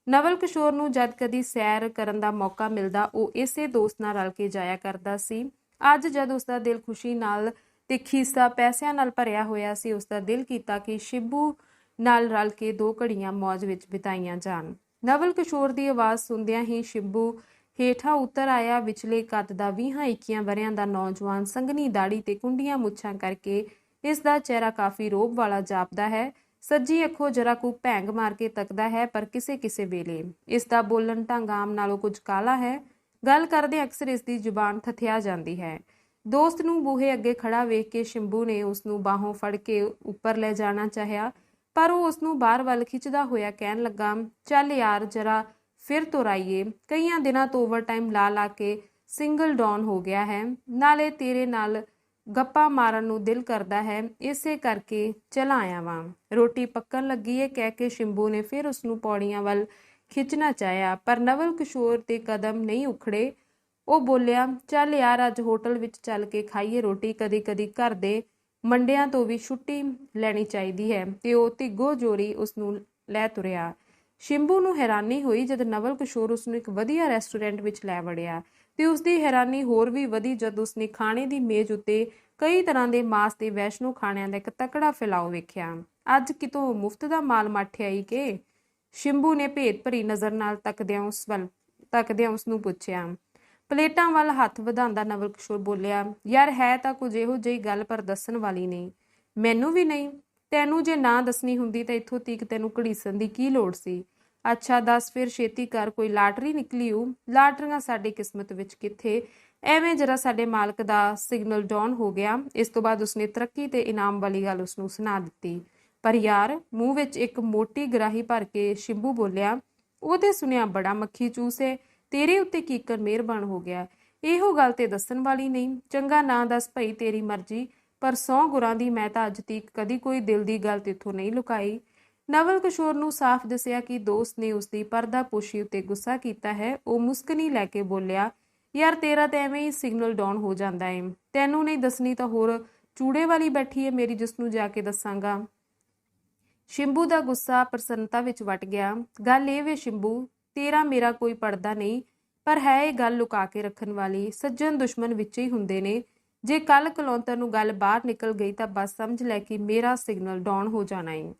[SPEAKER 1] ਨਵਲ ਕਿਸ਼ੋਰ ਨੂੰ ਜਦ ਕਦੀ ਸੈਰ ਕਰਨ ਦਾ ਮੌਕਾ ਮਿਲਦਾ, ਉਹ ਇਸੇ ਦੋਸਤ ਨਾਲ ਰਲ ਕੇ ਜਾਇਆ ਕਰਦਾ ਸੀ। ਅੱਜ ਜਦ ਉਸਦਾ ਦਿਲ ਖੁਸ਼ੀ ਨਾਲ ਤੇ ਖੀਸਾ ਪੈਸਿਆਂ ਨਾਲ ਭਰਿਆ ਹੋਇਆ ਸੀ, ਉਸਦਾ ਦਿਲ ਕੀਤਾ ਕਿ ਸ਼ਿੰਬੂ ਨਾਲ ਰਲ ਕੇ 2 ਘੜੀਆਂ ਮੌਜ ਵਿੱਚ ਬਿਤਾਈਆਂ ਜਾਣ। ਨਵਲ ਕਿਸ਼ੋਰ ਦੀ ਆਵਾਜ਼ ਸੁਣਦਿਆਂ ਹੀ ਸ਼ਿੰਬੂ ਹੇਠਾਂ ਉਤਰ ਆਇਆ। ਵਿਚਲੇ ਕੱਦ ਦਾ 20-21 ਵਰ੍ਹਿਆਂ ਦਾ ਨੌਜਵਾਨ, ਸੰਘਣੀ ਦਾੜੀ ਤੇ ਕੁੰਡੀਆਂ ਮੁੱਛਾਂ ਕਰਕੇ ਇਸ ਦਾ ਚਿਹਰਾ ਕਾਫੀ ਰੋਬ ਵਾਲਾ ਜਾਪਦਾ ਹੈ। ਸੱਜੀ ਅੱਖੋਂ ਜਰਾ ਕੁ ਭੈਂਗ ਮਾਰ ਕੇ ਤੱਕਦਾ ਹੈ, ਪਰ ਕਿਸੇ ਵੇਲੇ ਇਸ ਦਾ ਬੋਲਣ ਢੰਗ ਆਮ ਨਾਲੋਂ ਕੁਝ ਕਾਲਾ ਹੈ। ਗੱਲ ਕਰਦੇ ਅਕਸਰ ਇਸ ਦੀ ਜ਼ੁਬਾਨ ਥਥਿਆ ਜਾਂਦੀ ਹੈ। ਦੋਸਤ ਨੂੰ ਬੂਹੇ ਅੱਗੇ ਖੜਾ ਵੇਖ ਕੇ ਸ਼ਿੰਬੂ ਨੇ ਉਸ ਨੂੰ ਬਾਹੋਂ ਫੜ ਕੇ ਉੱਪਰ ਲੈ ਜਾਣਾ ਚਾਹਿਆ, ਪਰ ਉਹ ਉਸ ਨੂੰ ਬਾਹਰ ਵੱਲ ਖਿੱਚਦਾ ਹੋਇਆ ਕਹਿਣ ਲੱਗਾ, ਚੱਲ ਯਾਰ ਜਰਾ ਫਿਰ ਤੁਰ ਆਈਏ। ਕਈਆਂ ਦਿਨਾਂ ਤੋਂ ਓਵਰਟਾਈਮ ਲਾ ਕੇ ਸਿੰਗਲ ਡਾਊਨ ਹੋ ਗਿਆ ਹੈ, ਨਾਲੇ ਤੇਰੇ ਨਾਲ ਗੱਪਾਂ ਮਾਰਨ ਨੂੰ ਦਿਲ ਕਰਦਾ ਹੈ, ਇਸੇ ਕਰਕੇ ਚਲਾ ਆਇਆ ਵਾਂ। ਰੋਟੀ ਪੱਕਣ ਲੱਗੀ ਏ ਕਹਿ ਕੇ ਸ਼ਿੰਬੂ ਨੇ ਫਿਰ ਉਸ ਨੂੰ ਪੌੜੀਆਂ ਵੱਲ ਖਿੱਚਣਾ ਚਾਹਿਆ, ਪਰ ਨਵਲ ਕਿਸ਼ੋਰ ਦੇ ਕਦਮ ਨਹੀਂ ਉਖੜੇ। ਉਹ ਬੋਲਿਆ, ਚੱਲ ਯਾਰ ਅੱਜ ਹੋਟਲ ਵਿੱਚ ਚੱਲ ਕੇ ਖਾਈਏ ਰੋਟੀ, ਕਦੀ ਘਰ ਦੇ ਮੰਡਿਆਂ ਤੋਂ ਵੀ ਛੁੱਟੀ ਲੈਣੀ ਚਾਹੀਦੀ ਹੈ। ਤੇ ਉਹ ਤਿੱਗੋ ਜੋਰੀ ਉਸ ਨੂੰ ਲੈ ਤੁਰਿਆ। ਸ਼ਿੰਬੂ ਨੂੰ ਹੈਰਾਨੀ ਹੋਈ ਜਦ ਨਵਲ ਕਿਸ਼ੋਰ ਉਸ ਨੂੰ ਇੱਕ ਵਧੀਆ ਰੈਸਟੋਰੈਂਟ ਵਿੱਚ ਲੈ ਵੜਿਆ, ਤੇ ਉਸਦੀ ਹੈਰਾਨੀ ਹੋਰ ਵੀ ਵਧੀ ਜਦ ਉਸਨੇ ਖਾਣੇ ਦੀ ਮੇਜ਼ ਉੱਤੇ ਕਈ ਤਰ੍ਹਾਂ ਦੇ ਮਾਸ ਤੇ ਵੈਸ਼ਨੋ ਖਾਣਿਆਂ ਦਾ ਇੱਕ ਤਕੜਾ ਫੈਲਾਓ ਵੇਖਿਆ। ਅੱਜ ਕਿਤੋਂ ਮੁਫਤ ਦਾ ਮਾਲ ਮਾਠਿਆਈ ਕਿ? ਸ਼ਿੰਬੂ ਨੇ ਭੇਦ ਭਰੀ ਨਜ਼ਰ ਨਾਲ ਤੱਕਦਿਆਂ ਉਸ ਨੂੰ ਪੁੱਛਿਆ। ਪਲੇਟਾਂ ਵੱਲ ਹੱਥ ਵਧਾਉਂਦਾ ਨਵਲ ਕਿਸ਼ੋਰ ਬੋਲਿਆ, ਯਾਰ ਹੈ ਤਾਂ ਕੁਝ ਇਹੋ ਜਿਹੀ ਗੱਲ, ਪਰ ਦੱਸਣ ਵਾਲੀ ਨਹੀਂ। ਮੈਨੂੰ ਵੀ ਨਹੀਂ। ਤੈਨੂੰ ਜੇ ਨਾ ਦੱਸਣੀ ਹੁੰਦੀ ਤਾਂ ਇੱਥੋਂ ਤੀਕ ਤੈਨੂੰ ਘੜੀਸਣ ਦੀ ਕੀ ਲੋੜ ਸੀ? ਅੱਛਾ ਦੱਸ ਫਿਰ, ਛੇਤੀ ਕਰ, ਕੋਈ ਲਾਟਰੀ ਨਿਕਲੀ ਊ? ਲਾਟਰੀਆਂ ਸਾਡੀ ਕਿਸਮਤ ਵਿੱਚ ਕਿੱਥੇ, ਐਵੇਂ ਜਰਾ ਸਾਡੇ ਮਾਲਕ ਦਾ ਸਿਗਨਲ ਡਾਊਨ ਹੋ ਗਿਆ। ਇਸ ਤੋਂ ਬਾਅਦ ਉਸਨੇ ਤਰੱਕੀ ਤੇ ਇਨਾਮ ਵਾਲੀ ਗੱਲ ਉਸਨੂੰ ਸੁਣਾ ਦਿੱਤੀ। ਪਰ ਯਾਰ, ਮੂੰਹ ਵਿੱਚ ਇੱਕ ਮੋਟੀ ਗਰਾਹੀ ਭਰ ਕੇ ਸ਼ਿੰਬੂ ਬੋਲਿਆ, ਉਹ ਤੇ ਸੁਣਿਆ ਬੜਾ ਮੱਖੀ ਚੂਸੇ, ਤੇਰੇ ਉੱਤੇ ਕੀਕਰ ਮਿਹਰਬਾਨ ਹੋ ਗਿਆ। ਇਹੋ ਗੱਲ ਤੇ ਦੱਸਣ ਵਾਲੀ ਨਹੀਂ। ਚੰਗਾ ਨਾ ਦੱਸ ਭਈ, ਤੇਰੀ ਮਰਜ਼ੀ, ਪਰ 100 ਗੁਰਾਂ ਦੀ ਮੈਂ ਤਾਂ ਅੱਜ ਤੀਕ ਕਦੀ ਕੋਈ ਦਿਲ ਦੀ ਗੱਲ ਤੇਥੋਂ ਨਹੀਂ ਲੁਕਾਈ। ਨਵਲ ਕਿਸ਼ੋਰ ਨੂੰ ਸਾਫ਼ ਦੱਸਿਆ ਕਿ ਦੋਸਤ ਨੇ ਉਸਦੀ ਪਰਦਾਪੋਸ਼ੀ ਉੱਤੇ ਗੁੱਸਾ ਕੀਤਾ ਹੈ। ਉਹ ਮੁਸਕਣੀ ਲੈ ਕੇ ਬੋਲਿਆ, ਯਾਰ ਤੇਰਾ ਤਾਂ ਐਵੇਂ ਹੀ ਸਿਗਨਲ ਡਾਊਨ ਹੋ ਜਾਂਦਾ ਏ। ਤੈਨੂੰ ਨਹੀਂ ਦੱਸਣੀ ਤਾਂ ਹੋਰ ਚੂੜੇ ਵਾਲੀ ਬੈਠੀ ਏ ਮੇਰੀ, ਜਿਸ ਨੂੰ ਜਾ ਕੇ ਦੱਸਾਂਗਾ। ਸ਼ਿੰਬੂ ਦਾ ਗੁੱਸਾ ਪ੍ਰਸੰਨਤਾ ਵਿੱਚ ਵਟ ਗਿਆ। ਗੱਲ ਇਹ ਵੇ ਸ਼ਿੰਬੂ, ਤੇਰਾ ਮੇਰਾ ਕੋਈ ਪੜਦਾ ਨਹੀਂ, ਪਰ ਹੈ ਇਹ ਗੱਲ ਲੁਕਾ ਕੇ ਰੱਖਣ ਵਾਲੀ। ਸੱਜਣ ਦੁਸ਼ਮਣ ਵਿੱਚ ਹੀ ਹੁੰਦੇ ਨੇ। ਜੇ ਕੱਲ ਕਲੌਂਤਰ ਨੂੰ ਗੱਲ ਬਾਹਰ ਨਿਕਲ ਗਈ ਤਾਂ ਬਸ ਸਮਝ ਲੈ ਕਿ ਮੇਰਾ ਸਿਗਨਲ ਡਾਊਨ ਹੋ ਜਾਣਾ ਏ।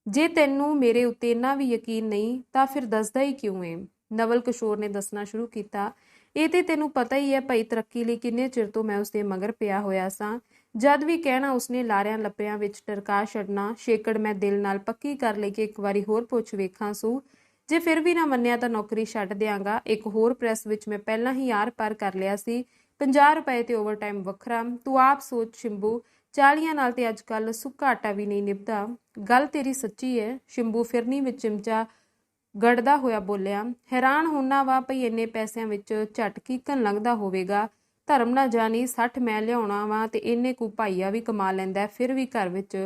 [SPEAKER 1] ਜੇ ਤੈਨੂੰ ਮੇਰੇ ਉੱਤੇ ਇੰਨਾ ਵੀ ਯਕੀਨ ਨਹੀਂ ਤਾਂ ਫਿਰ ਦੱਸਦਾ ਹੀ ਕਿਉਂ ਏ? ਨਵਲ ਕਿਸ਼ੋਰ ਨੇ ਦੱਸਣਾ ਸ਼ੁਰੂ ਕੀਤਾ। ਇਹ ਤੇ ਤੈਨੂੰ ਪਤਾ ਹੀ ਹੈ ਭਾਈ, ਤਰੱਕੀ ਲਈ ਕਿੰਨੇ ਚਿਰ ਤੋਂ ਮੈਂ ਉਸਦੇ ਮਗਰ ਪਿਆ ਹੋਇਆ ਸਾਂ। ਜਦ ਵੀ ਕਹਿਣਾ ਉਸਨੇ ਲਾਰਿਆਂ ਲੱਪਿਆਂ ਵਿੱਚ ਟਰਕਾ ਛੱਡਣਾ। ਛੇਕੜ ਮੈਂ ਦਿਲ ਨਾਲ ਪੱਕੀ ਕਰ ਲਈ ਕਿ ਇੱਕ ਵਾਰੀ ਹੋਰ ਪੁੱਛ ਵੇਖਾਂ ਸੂ। ਜੇ ਫਿਰ ਵੀ ਨਾ ਮੰਨਿਆ ਤਾਂ ਨੌਕਰੀ ਛੱਡ ਦਿਆਂਗਾ। ਇੱਕ ਹੋਰ ਪ੍ਰੈਸ ਵਿੱਚ ਮੈਂ ਪਹਿਲਾਂ ਹੀ ਆਰ ਪਾਰ ਕਰ ਲਿਆ ਸੀ, 50 ਰੁਪਏ ਤੇ ਓਵਰਟਾਈਮ ਵੱਖਰਾ। ਤੂੰ ਆਪ ਸੋਚ ਸ਼ਿੰਬੂ, 40 ਨਾਲ ਤੇ ਅੱਜ ਕੱਲ ਸੁੱਕਾ ਆਟਾ ਵੀ ਨਹੀਂ ਨਿਭਦਾ। ਗੱਲ ਤੇਰੀ ਸੱਚੀ ਹੈ। ਸ਼ਿੰਬੂ ਫਿਰਨੀ ਵਿੱਚ ਚਿਮਚਾ ਗੜਦਾ ਹੋਇਆ ਬੋਲਿਆ, ਹੈਰਾਨ ਹੋਣਾ ਵਾ ਭਈ ਇੰਨੇ ਪੈਸਿਆਂ ਵਿੱਚ ਝਟ ਕੀਕਣ ਲੰਘਦਾ ਹੋਵੇਗਾ। ਧਰਮ ਨਾ ਜਾਣੀ 60 ਮੈਂ ਲਿਆਉਣਾ ਵਾ ਤੇ ਇੰਨੇ ਕੁ ਭਾਈਆ ਵੀ ਕਮਾ ਲੈਂਦਾ, ਫਿਰ ਵੀ ਘਰ ਵਿੱਚ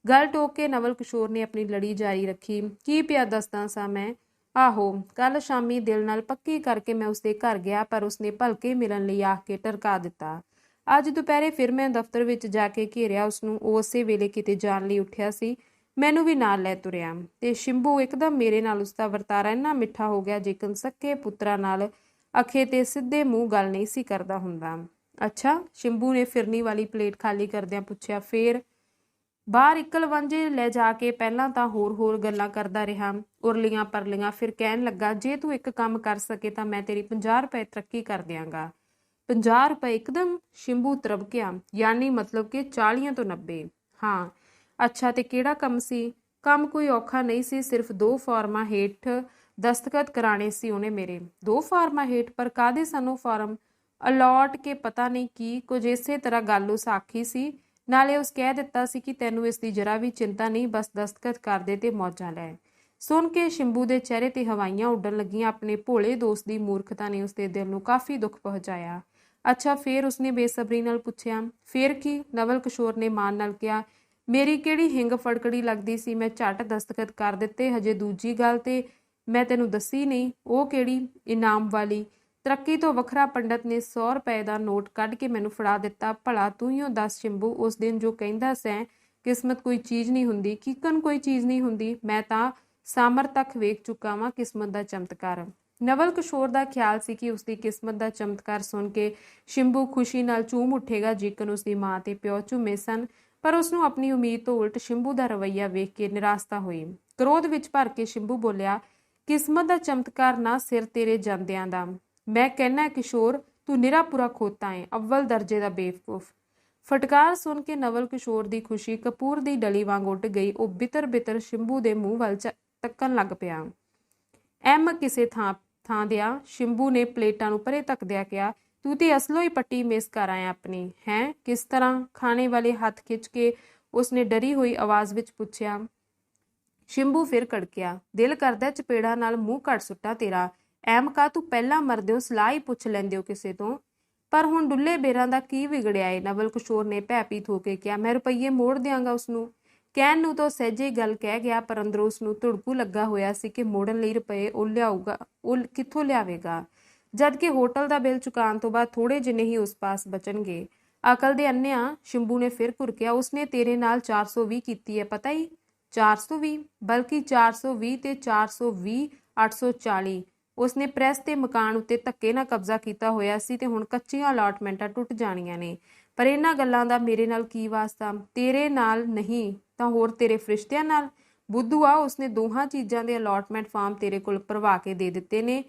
[SPEAKER 1] ਗੱਲ ਟੋਕ ਕੇ ਨਵਲ ਕਿਸ਼ੋਰ ਨੇ ਆਪਣੀ ਲੜੀ ਜਾਰੀ ਰੱਖੀ। ਕੀ ਪਿਆ ਦੱਸਦਾ ਸਾਂ ਮੈਂ? ਆਹੋ, ਕੱਲ ਸ਼ਾਮੀ ਦਿਲ ਨਾਲ ਪੱਕੀ ਕਰਕੇ ਮੈਂ ਉਸਦੇ ਘਰ ਗਿਆ, ਪਰ ਉਸਨੇ ਭਲਕੇ ਮਿਲਣ ਲਈ ਆਖ ਕੇ ਟਰਕਾ ਦਿੱਤਾ। ਅੱਜ ਦੁਪਹਿਰੇ ਫਿਰ ਮੈਂ ਦਫ਼ਤਰ ਵਿੱਚ ਜਾ ਕੇ ਘੇਰਿਆ ਉਸਨੂੰ। ਉਹ ਉਸੇ ਵੇਲੇ ਕਿਤੇ ਜਾਣ ਲਈ ਉੱਠਿਆ ਸੀ। ਮੈਨੂੰ ਵੀ ਨਾਲ ਲੈ ਤੁਰਿਆ ਤੇ ਸ਼ਿੰਭੂ ਇੱਕਦਮ ਮੇਰੇ ਨਾਲ ਉਸਦਾ ਵਰਤਾਰਾ ਇੰਨਾ ਮਿੱਠਾ ਹੋ ਗਿਆ ਜੇਕਰ ਸੱਕੇ ਪੁੱਤਰਾਂ ਨਾਲ ਅਖੇ ਤੇ ਸਿੱਧੇ ਮੂੰਹ ਗੱਲ ਨਹੀਂ ਸੀ ਕਰਦਾ ਹੁੰਦਾ। ਅੱਛਾ, ਸ਼ਿੰਭੂ ਨੇ ਫਿਰਨੀ ਵਾਲੀ ਪਲੇਟ ਖਾਲੀ ਕਰਦਿਆਂ ਪੁੱਛਿਆ। ਫੇਰ ਬਾਹਰ ਇਕਲ ਵਾਂਝੇ ਲੈ ਜਾ ਕੇ ਪਹਿਲਾਂ ਤਾਂ ਹੋਰ ਗੱਲਾਂ ਕਰਦਾ ਰਿਹਾ, ਉਰਲੀਆਂ ਪਰਲੀਆਂ। ਫਿਰ ਕਹਿਣ ਲੱਗਾ, ਜੇ ਤੂੰ ਇੱਕ ਕੰਮ ਕਰ ਸਕੇ ਤਾਂ ਮੈਂ ਤੇਰੀ 50 ਰੁਪਏ ਤਰੱਕੀ ਕਰ ਦਿਆਂਗਾ। 50 ਰੁਪਏ? ਇੱਕਦਮ ਸ਼ਿੰਭੂ ਤਰਬਕਿਆ। ਯਾਨੀ ਮਤਲਬ ਕਿ 40 ਤੋਂ 90? ਹਾਂ। ਅੱਛਾ, ਤੇ ਕਿਹੜਾ ਕੰਮ ਸੀ? ਕੰਮ ਕੋਈ ਔਖਾ ਨਹੀਂ ਸੀ, ਸਿਰਫ 2 ਫਾਰਮਾਂ ਹੇਠ ਦਸਤਖਤ ਕਰਾਣੇ ਸੀ ਉਹਨੇ ਮੇਰੇ। 2 ਫਾਰਮਾਂ ਹੇਠ? ਪਰ ਕਾਹਦੇ ਸਨ ਉਹ ਫਾਰਮ? ਅਲਾਟ ਕੇ ਪਤਾ ਨਹੀਂ ਕੀ ਕੁਝ ਇਸੇ ਤਰ੍ਹਾਂ ਗੱਲ ਉਸ ਆਖੀ ਸੀ। ਨਾਲੇ ਉਸ ਕਹਿ ਦਿੱਤਾ ਸੀ ਕਿ ਤੈਨੂੰ ਇਸ ਦੀ ਜਰਾ ਵੀ ਚਿੰਤਾ ਨਹੀਂ, ਬਸ ਦਸਤਖਤ ਕਰ ਦੇ ਤੇ ਮੌਜਾਂ ਲੈ। ਸੁਣ ਕੇ ਸ਼ਿੰਭੂ ਦੇ ਚਿਹਰੇ ਤੇ ਹਵਾਈਆਂ ਉੱਡਣ ਲੱਗੀਆਂ। ਆਪਣੇ ਭੋਲੇ ਦੋਸਤ ਦੀ ਮੂਰਖਤਾ ਨੇ ਉਸਦੇ ਦਿਲ ਨੂੰ ਕਾਫੀ ਦੁੱਖ ਪਹੁੰਚਾਇਆ। ਅੱਛਾ, ਫੇਰ? ਉਸਨੇ ਬੇਸਬਰੀ ਨਾਲ ਪੁੱਛਿਆ। ਫੇਰ ਕੀ? ਨਵਲ ਕਿਸ਼ੋਰ ਨੇ ਮਾਨ ਨਾਲ ਕਿਹਾ। ਮੇਰੀ ਕਿਹੜੀ ਹਿੰਗ ਫੜਕੜੀ ਲੱਗਦੀ ਸੀ, ਮੈਂ ਝੱਟ ਦਸਤਖਤ ਕਰ ਦਿੱਤੇ। ਹਜੇ ਦੂਜੀ ਗੱਲ ਤੇ ਮੈਂ ਤੈਨੂੰ ਦੱਸੀ ਨਹੀਂ। ਉਹ ਕਿਹੜੀ? ਇਨਾਮ ਵਾਲੀ। ਤਰੱਕੀ ਤੋਂ ਵੱਖਰਾ ਪੰਡਤ ਨੇ 100 ਰੁਪਏ ਦਾ ਨੋਟ ਕੱਢ ਕੇ ਮੈਨੂੰ ਫੜਾ ਦਿੱਤਾ। ਭਲਾ ਤੂੰ ਹੀ ਦੱਸ ਸ਼ਿੰਭੂ, ਉਸ ਦਿਨ ਜੋ ਕਹਿੰਦਾ ਸੈਂ ਕਿਸਮਤ ਕੋਈ ਚੀਜ਼ ਨਹੀਂ ਹੁੰਦੀ, ਕਿਕਨ ਕੋਈ ਚੀਜ਼ ਨਹੀਂ ਹੁੰਦੀ। ਮੈਂ ਤਾਂ ਸਾਮਰ ਤੱਕ ਵੇਖ ਚੁੱਕਾ ਵਾਂ ਕਿਸਮਤ ਦਾ ਚਮਤਕਾਰ। ਨਵਲ ਕਿਸ਼ੋਰ ਦਾ ਖਿਆਲ ਸੀ ਕਿ ਉਸਦੀ ਕਿਸਮਤ ਦਾ ਚਮਤਕਾਰ ਸੁਣ ਕੇ ਸ਼ਿੰਭੂ ਖੁਸ਼ੀ ਨਾਲ ਝੂਮ ਉੱਠੇਗਾ ਜੇਕਰ ਉਸਦੀ ਮਾਂ ਤੇ ਪਿਓ ਝੂਮੇ ਸਨ। ਪਰ ਉਸਨੂੰ ਆਪਣੀ ਉਮੀਦ ਤੋਂ ਉਲਟ ਸ਼ਿੰਭੂ ਦਾ ਰਵੱਈਆ ਵੇਖ ਕੇ ਨਿਰਾਸ਼ਤਾ ਹੋਈ। ਕ੍ਰੋਧ ਵਿੱਚ ਭਰ ਕੇ ਸ਼ਿੰਭੂ ਬੋਲਿਆ, ਕਿਸਮਤ ਦਾ ਚਮਤਕਾਰ ਨਾ ਸਿਰ ਤੇਰੇ ਜਾਂਦਿਆਂ ਦਾ। ਮੈਂ ਕਹਿਣਾ ਕਿਸ਼ੋਰ, ਤੂੰ ਨਿਰਾ ਪੂਰਾ ਖੋਤਾ ਏ, ਅੱਵਲ ਦਰਜੇ ਦਾ ਬੇਵਕੂਫ। ਫਟਕਾਰ ਸੁਣ ਕੇ ਨਵਲ ਕਿਸ਼ੋਰ ਦੀ ਖੁਸ਼ੀ ਕਪੂਰ ਦੀ ਡਲੀ ਵਾਂਗ ਉੱਡ ਗਈ। ਉਹ ਬਿਤਰ ਬਿਤਰ ਸ਼ਿੰਭੂ ਦੇ ਮੂੰਹ ਵੱਲ ਤੱਕਣ ਲੱਗ ਪਿਆ। ਕਿਸੇ ਥਾਂ ਦਿਆ? ਸ਼ਿੰਭੂ ਨੇ ਪਲੇਟਾਂ ਨੂੰ ਪਰੇ ਧੱਕਦਿਆਂ ਕਿਹਾ। ਤੂੰ ਤੇ ਅਸਲੋਂ ਹੀ ਪੱਟੀ ਮਿਸ ਕਰ ਆਇਆ ਆਪਣੀ। ਹੈਂ? ਕਿਸ ਤਰ੍ਹਾਂ? ਖਾਣੇ ਵਾਲੇ ਹੱਥ ਖਿੱਚ ਕੇ ਉਸਨੇ ਡਰੀ ਹੋਈ ਆਵਾਜ਼ ਵਿੱਚ ਪੁੱਛਿਆ। ਸ਼ਿੰਭੂ ਫਿਰ ਕੜਕਿਆ। ਦਿਲ ਕਰਦਾ ਚਪੇੜਾ ਨਾਲ ਮੂੰਹ ਕੱਟ ਸੁੱਟਾਂ ਤੇਰਾ। ਐਮਕਾ, ਤੂੰ ਪਹਿਲਾਂ ਮਰਦੇ ਹੋ ਸਲਾਹ ਹੀ ਪੁੱਛ ਲੈਂਦੇ ਹੋ ਕਿਸੇ ਤੋਂ। ਪਰ ਹੁਣ ਡੁੱਲੇ ਬੇਰਾਂ ਦਾ ਕੀ ਵਿਗੜਿਆ ਏ? ਨਵਲ ਕਿਸ਼ੋਰ ਨੇ ਭੈਪੀਤ ਹੋ ਕੇ ਕਿਹਾ। ਮੈਂ ਰੁਪਈਏ ਮੋੜ ਦਿਆਂਗਾ ਉਸਨੂੰ। ਕਹਿਣ ਨੂੰ ਤਾਂ ਸਹਿਜੇ ਗੱਲ ਕਹਿ ਗਿਆ, ਪਰ ਅੰਦਰੋਂ ਉਸਨੂੰ ਧੁੜਕੂ ਲੱਗਾ ਹੋਇਆ ਸੀ ਕਿ ਮੋੜਨ ਲਈ ਰੁਪਏ ਉਹ ਲਿਆਊਗਾ, ਉਹ ਕਿੱਥੋਂ ਲਿਆਵੇਗਾ, ਜਦ ਕਿ ਹੋਟਲ ਦਾ ਬਿੱਲ ਚੁਕਾਉਣ ਤੋਂ ਬਾਅਦ ਥੋੜੇ ਜਿਹੇ ਹੀ ਉਸ ਪਾਸ ਬਚਣਗੇ। ਅਕਲ ਦੇ ਅੰਨਿਆਂ, ਸ਼ਿੰਭੂ ਨੇ ਫਿਰ ਘੁਰਕਿਆ। ਉਸਨੇ ਤੇਰੇ ਨਾਲ 420 ਕੀਤੀ ਹੈ, ਪਤਾ ਹੀ? 420? ਬਲਕਿ 420 ਤੇ 420 840। ਉਸਨੇ ਪ੍ਰੈਸ ਤੇ ਮਕਾਨ ਉੱਤੇ ਧੱਕੇ ਨਾਲ ਕਬਜ਼ਾ ਕੀਤਾ ਹੋਇਆ ਸੀ ਤੇ ਹੁਣ ਕੱਚੀਆਂ ਅਲਾਟਮੈਂਟਾਂ ਟੁੱਟ ਜਾਣੀਆਂ ਨੇ। ਪਰ ਇਹਨਾਂ ਗੱਲਾਂ ਦਾ ਮੇਰੇ ਨਾਲ ਕੀ ਵਾਸਤਾ? ਤੇਰੇ ਨਾਲ ਨਹੀਂ ਤਾਂ ਹੋਰ ਤੇਰੇ ਫਰਿਸ਼ਤਿਆਂ ਨਾਲ। ਬੁੱਧੂ ਆ, ਉਸਨੇ ਦੋਹਾਂ ਚੀਜ਼ਾਂ ਦੇ ਅਲਾਟਮੈਂਟ ਫਾਰਮ ਤੇਰੇ ਕੋਲ ਭਰਵਾ ਕੇ ਦੇ ਦਿੱਤੇ ਨੇ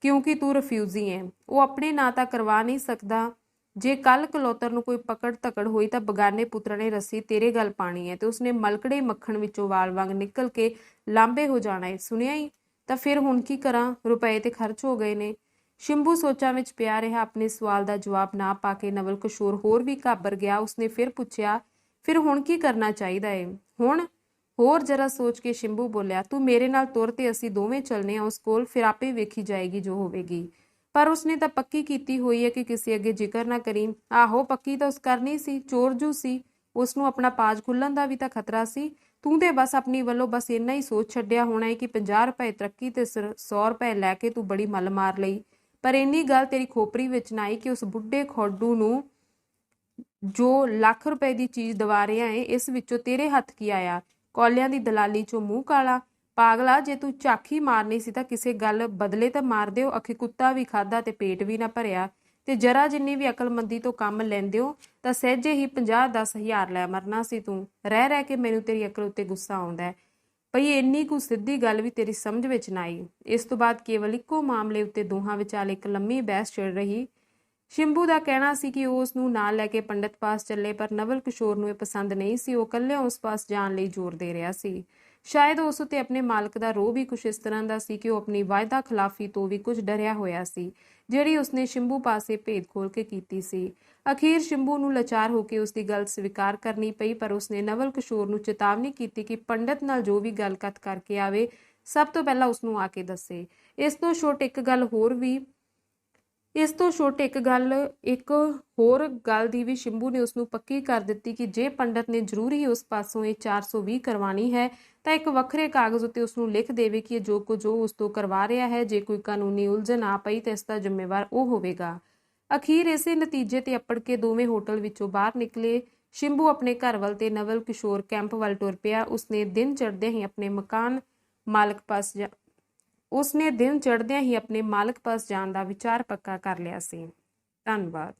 [SPEAKER 1] ਕਿਉਂਕਿ ਤੂੰ ਰਿਫਿਊਜੀ ਹੈ। ਉਹ ਆਪਣੇ ਨਾਂ ਤਾਂ ਕਰਵਾ ਨਹੀਂ ਸਕਦਾ। ਜੇ ਕੱਲ ਕਲੌਤਰ ਨੂੰ ਕੋਈ ਪਕੜ ਧਕੜ ਹੋਈ ਤਾਂ ਬਗਾਨੇ ਪੁੱਤਰਾਂ ਨੇ ਰੱਸੀ ਤੇਰੇ ਗੱਲ ਪਾਣੀ ਹੈ ਤੇ ਉਸਨੇ ਮਲਕੜੇ ਮੱਖਣ ਵਿੱਚੋਂ ਵਾਲ ਵਾਂਗ ਨਿਕਲ ਕੇ ਲਾਂਬੇ ਹੋ ਜਾਣਾ ਹੈ। ਸੁਣਿਆ ਹੀ? ਤਾਂ ਫਿਰ ਹੁਣ ਕੀ ਕਰਾਂ? ਰੁਪਏ ਤੇ ਖਰਚ ਹੋ ਗਏ ਨੇ। ਸ਼ਿੰਭੂ ਸੋਚਾਂ ਵਿੱਚ ਪਿਆ ਰਿਹਾ। ਆਪਣੇ ਸਵਾਲ ਦਾ ਜਵਾਬ ਨਾ ਪਾ ਕੇ ਨਵਲ ਕਿਸ਼ੋਰ ਹੋਰ ਵੀ ਘਾਬਰ ਗਿਆ। ਉਸਨੇ ਫਿਰ ਪੁੱਛਿਆ, ਫਿਰ ਹੁਣ ਕੀ ਕਰਨਾ ਚਾਹੀਦਾ ਏ? ਹੁਣ? ਹੋਰ ਜਰਾ ਸੋਚ ਕੇ ਸ਼ਿੰਭੂ ਬੋਲਿਆ, ਤੂੰ ਮੇਰੇ ਨਾਲ ਤੁਰ ਤੇ ਅਸੀਂ ਦੋਵੇਂ ਚੱਲਨੇ ਆ ਉਸ ਕੋਲ, ਫਿਰ ਆਪੇ ਵੇਖੀ ਜਾਏਗੀ ਜੋ ਹੋਵੇਗੀ। ਪਰ ਉਸਨੇ ਤਾਂ ਪੱਕੀ ਕੀਤੀ ਹੋਈ ਹੈ ਕਿ ਕਿਸੇ ਅੱਗੇ ਜ਼ਿਕਰ ਨਾ ਕਰੀ। ਆਹੋ, ਪੱਕੀ ਤਾਂ ਉਸ ਕਰਨੀ ਸੀ, ਚੋਰ ਜੂ ਸੀ, ਉਸਨੂੰ ਆਪਣਾ ਪਾਜ ਖੁੱਲਣ ਦਾ ਵੀ ਤਾਂ ਖਤਰਾ ਸੀ। ਤੂੰ ਤੇ ਬਸ ਆਪਣੀ ਵੱਲੋਂ ਬਸ ਇੰਨਾ ਹੀ ਸੋਚ ਛੱਡਿਆ ਹੋਣਾ ਹੈ ਕਿ 50 ਰੁਪਏ ਤਰੱਕੀ ਤੇ 100 ਰੁਪਏ ਲੈ ਕੇ ਤੂੰ ਬੜੀ ਮੱਲ ਮਾਰ ਲਈ। ਪਰ ਇੰਨੀ ਗੱਲ ਤੇਰੀ ਖੋਪਰੀ ਵਿੱਚ ਨਾ ਆਈ ਕਿ ਉਸ ਬੁੱਢੇ ਖੋਡੂ ਨੂੰ ਜੋ ਲੱਖ ਰੁਪਏ ਦੀ ਚੀਜ਼ ਦਵਾ ਰਿਹਾ ਏ, ਇਸ ਵਿੱਚੋਂ ਤੇਰੇ ਹੱਥ ਕੀ ਆਇਆ? ਕੌਲਿਆਂ ਦੀ ਦਲਾਲੀ ਚੋਂ ਮੂੰਹ ਕਾਲਾ। ਪਾਗਲਾ, ਜੇ ਤੂੰ ਝਾਕੀ ਮਾਰਨੀ ਸੀ ਤਾਂ ਕਿਸੇ ਗੱਲ ਬਦਲੇ ਤਾਂ ਮਾਰ ਦਿਓ। ਅਖੇ ਕੁੱਤਾ ਵੀ ਖਾਦਾ ਤੇ ਪੇਟ ਵੀ ਨਾ ਭਰਿਆ। ਤੇ ਜਰਾ ਜਿੰਨੀ ਵੀ ਅਕਲਮੰਦੀ ਤੋਂ ਕੰਮ ਲੈਂਦਿਓ ਤਾਂ ਸਹਿਜੇ ਹੀ 50-10 ਹਜ਼ਾਰ ਲੈ ਮਰਨਾ ਸੀ ਤੂੰ। ਰਹਿ ਰਹਿ ਕੇ ਮੈਨੂੰ ਤੇਰੀ ਅਕਲ ਉੱਤੇ ਗੁੱਸਾ ਆਉਂਦਾ ਹੈ ਪਈ। ਇੰਨੀ ਕੁ ਸਿੱਧੀ ਗੱਲ ਵੀ ਤੇਰੀ ਸਮਝ ਵਿੱਚ ਨਾ ਆਈ। ਇਸ ਤੋਂ ਬਾਅਦ ਕੇਵਲ ਇੱਕੋ ਮਾਮਲੇ ਉੱਤੇ ਦੋਹਾਂ ਵਿਚਾਲੇ ਇੱਕ ਲੰਮੀ ਬਹਿਸ ਛਿੜ ਰਹੀ। ਸ਼ਿੰਭੂ ਦਾ ਕਹਿਣਾ ਸੀ ਕਿ ਉਹ ਉਸ ਨੂੰ ਨਾਲ ਲੈ ਕੇ ਪੰਡਤ ਪਾਸ ਚੱਲੇ, ਪਰ ਨਵਲ ਕਿਸ਼ੋਰ ਨੂੰ ਇਹ ਪਸੰਦ ਨਹੀਂ ਸੀ। ਉਹ ਇਕੱਲਿਆਂ ਉਸ ਪਾਸ ਜਾਣ ਲਈ ਜ਼ੋਰ ਦੇ ਰਿਹਾ ਸੀ। ਸ਼ਾਇਦ ਉਸ ਉੱਤੇ ਆਪਣੇ ਮਾਲਕ ਦਾ ਰੋਹ ਵੀ ਕੁਛ ਇਸ ਤਰ੍ਹਾਂ ਦਾ ਸੀ ਕਿ ਉਹ ਆਪਣੀ ਵਾਅਦਾ ਖਿਲਾਫੀ ਤੋਂ ਵੀ ਕੁਝ ਡਰਿਆ ਹੋਇਆ ਸੀ, ਜਿਹੜੀ ਉਸਨੇ ਸ਼ਿੰਭੂ ਪਾਸੇ ਭੇਦ ਖੋਲ ਕੇ ਕੀਤੀ ਸੀ। ਅਖੀਰ ਸ਼ਿੰਭੂ ਨੂੰ ਲਾਚਾਰ ਹੋ ਕੇ ਉਸਦੀ ਗੱਲ ਸਵੀਕਾਰ ਕਰਨੀ ਪਈ, ਪਰ ਉਸਨੇ ਨਵਲ ਕਿਸ਼ੋਰ ਨੂੰ ਚੇਤਾਵਨੀ ਕੀਤੀ ਕਿ ਪੰਡਤ ਨਾਲ ਜੋ ਵੀ ਗੱਲਬਾਤ ਕਰਕੇ ਆਵੇ, ਸਭ ਤੋਂ ਪਹਿਲਾਂ ਉਸਨੂੰ ਆ ਕੇ ਦੱਸੇ। ਇਸ ਤੋਂ ਛੋਟ ਇੱਕ ਗੱਲ ਹੋਰ ਵੀ ਇਸ ਤੋਂ ਛੁੱਟ ਇੱਕ ਹੋਰ ਗੱਲ ਦੀ ਵੀ ਸ਼ੰਭੂ ਨੇ ਉਸਨੂੰ ਪੱਕੀ ਕਰ ਦਿੱਤੀ ਕਿ ਜੇ ਪੰਡਤ ਨੇ ਜ਼ਰੂਰ ਹੀ ਉਸ ਪਾਸੋਂ ਇਹ 420 ਕਰਵਾਣੀ ਹੈ ਤਾਂ ਇੱਕ ਵੱਖਰੇ ਕਾਗਜ਼ ਉੱਤੇ ਉਸਨੂੰ ਲਿਖ ਦੇਵੇ ਕਿ ਜੋ ਕੁਝ ਉਹ ਉਸ ਤੋਂ ਕਰਵਾ ਰਿਹਾ ਹੈ, ਜੇ ਕੋਈ ਕਾਨੂੰਨੀ ਉਲਝਣ ਆ ਪਈ ਤਾਂ ਇਸ ਦਾ ਜ਼ਿੰਮੇਵਾਰ ਉਹ ਹੋਵੇਗਾ। ਅਖੀਰ ਇਸੇ ਨਤੀਜੇ ਤੇ ਅੱਪੜ ਕੇ ਦੋਵੇਂ ਹੋਟਲ ਵਿੱਚੋਂ ਬਾਹਰ ਨਿਕਲੇ। ਸ਼ੰਭੂ ਆਪਣੇ ਘਰ ਵੱਲ ਤੇ ਨਵਲ ਕਿਸ਼ੋਰ ਕੈਂਪ ਵੱਲ ਤੁਰ ਪਿਆ। ਉਸਨੇ ਦਿਨ ਚੜ੍ਹਦਿਆਂ ਹੀ ਆਪਣੇ ਮਾਲਕ ਪਾਸ ਜਾਣ ਦਾ ਵਿਚਾਰ ਪੱਕਾ ਕਰ ਲਿਆ ਸੀ। ਧੰਨਵਾਦ।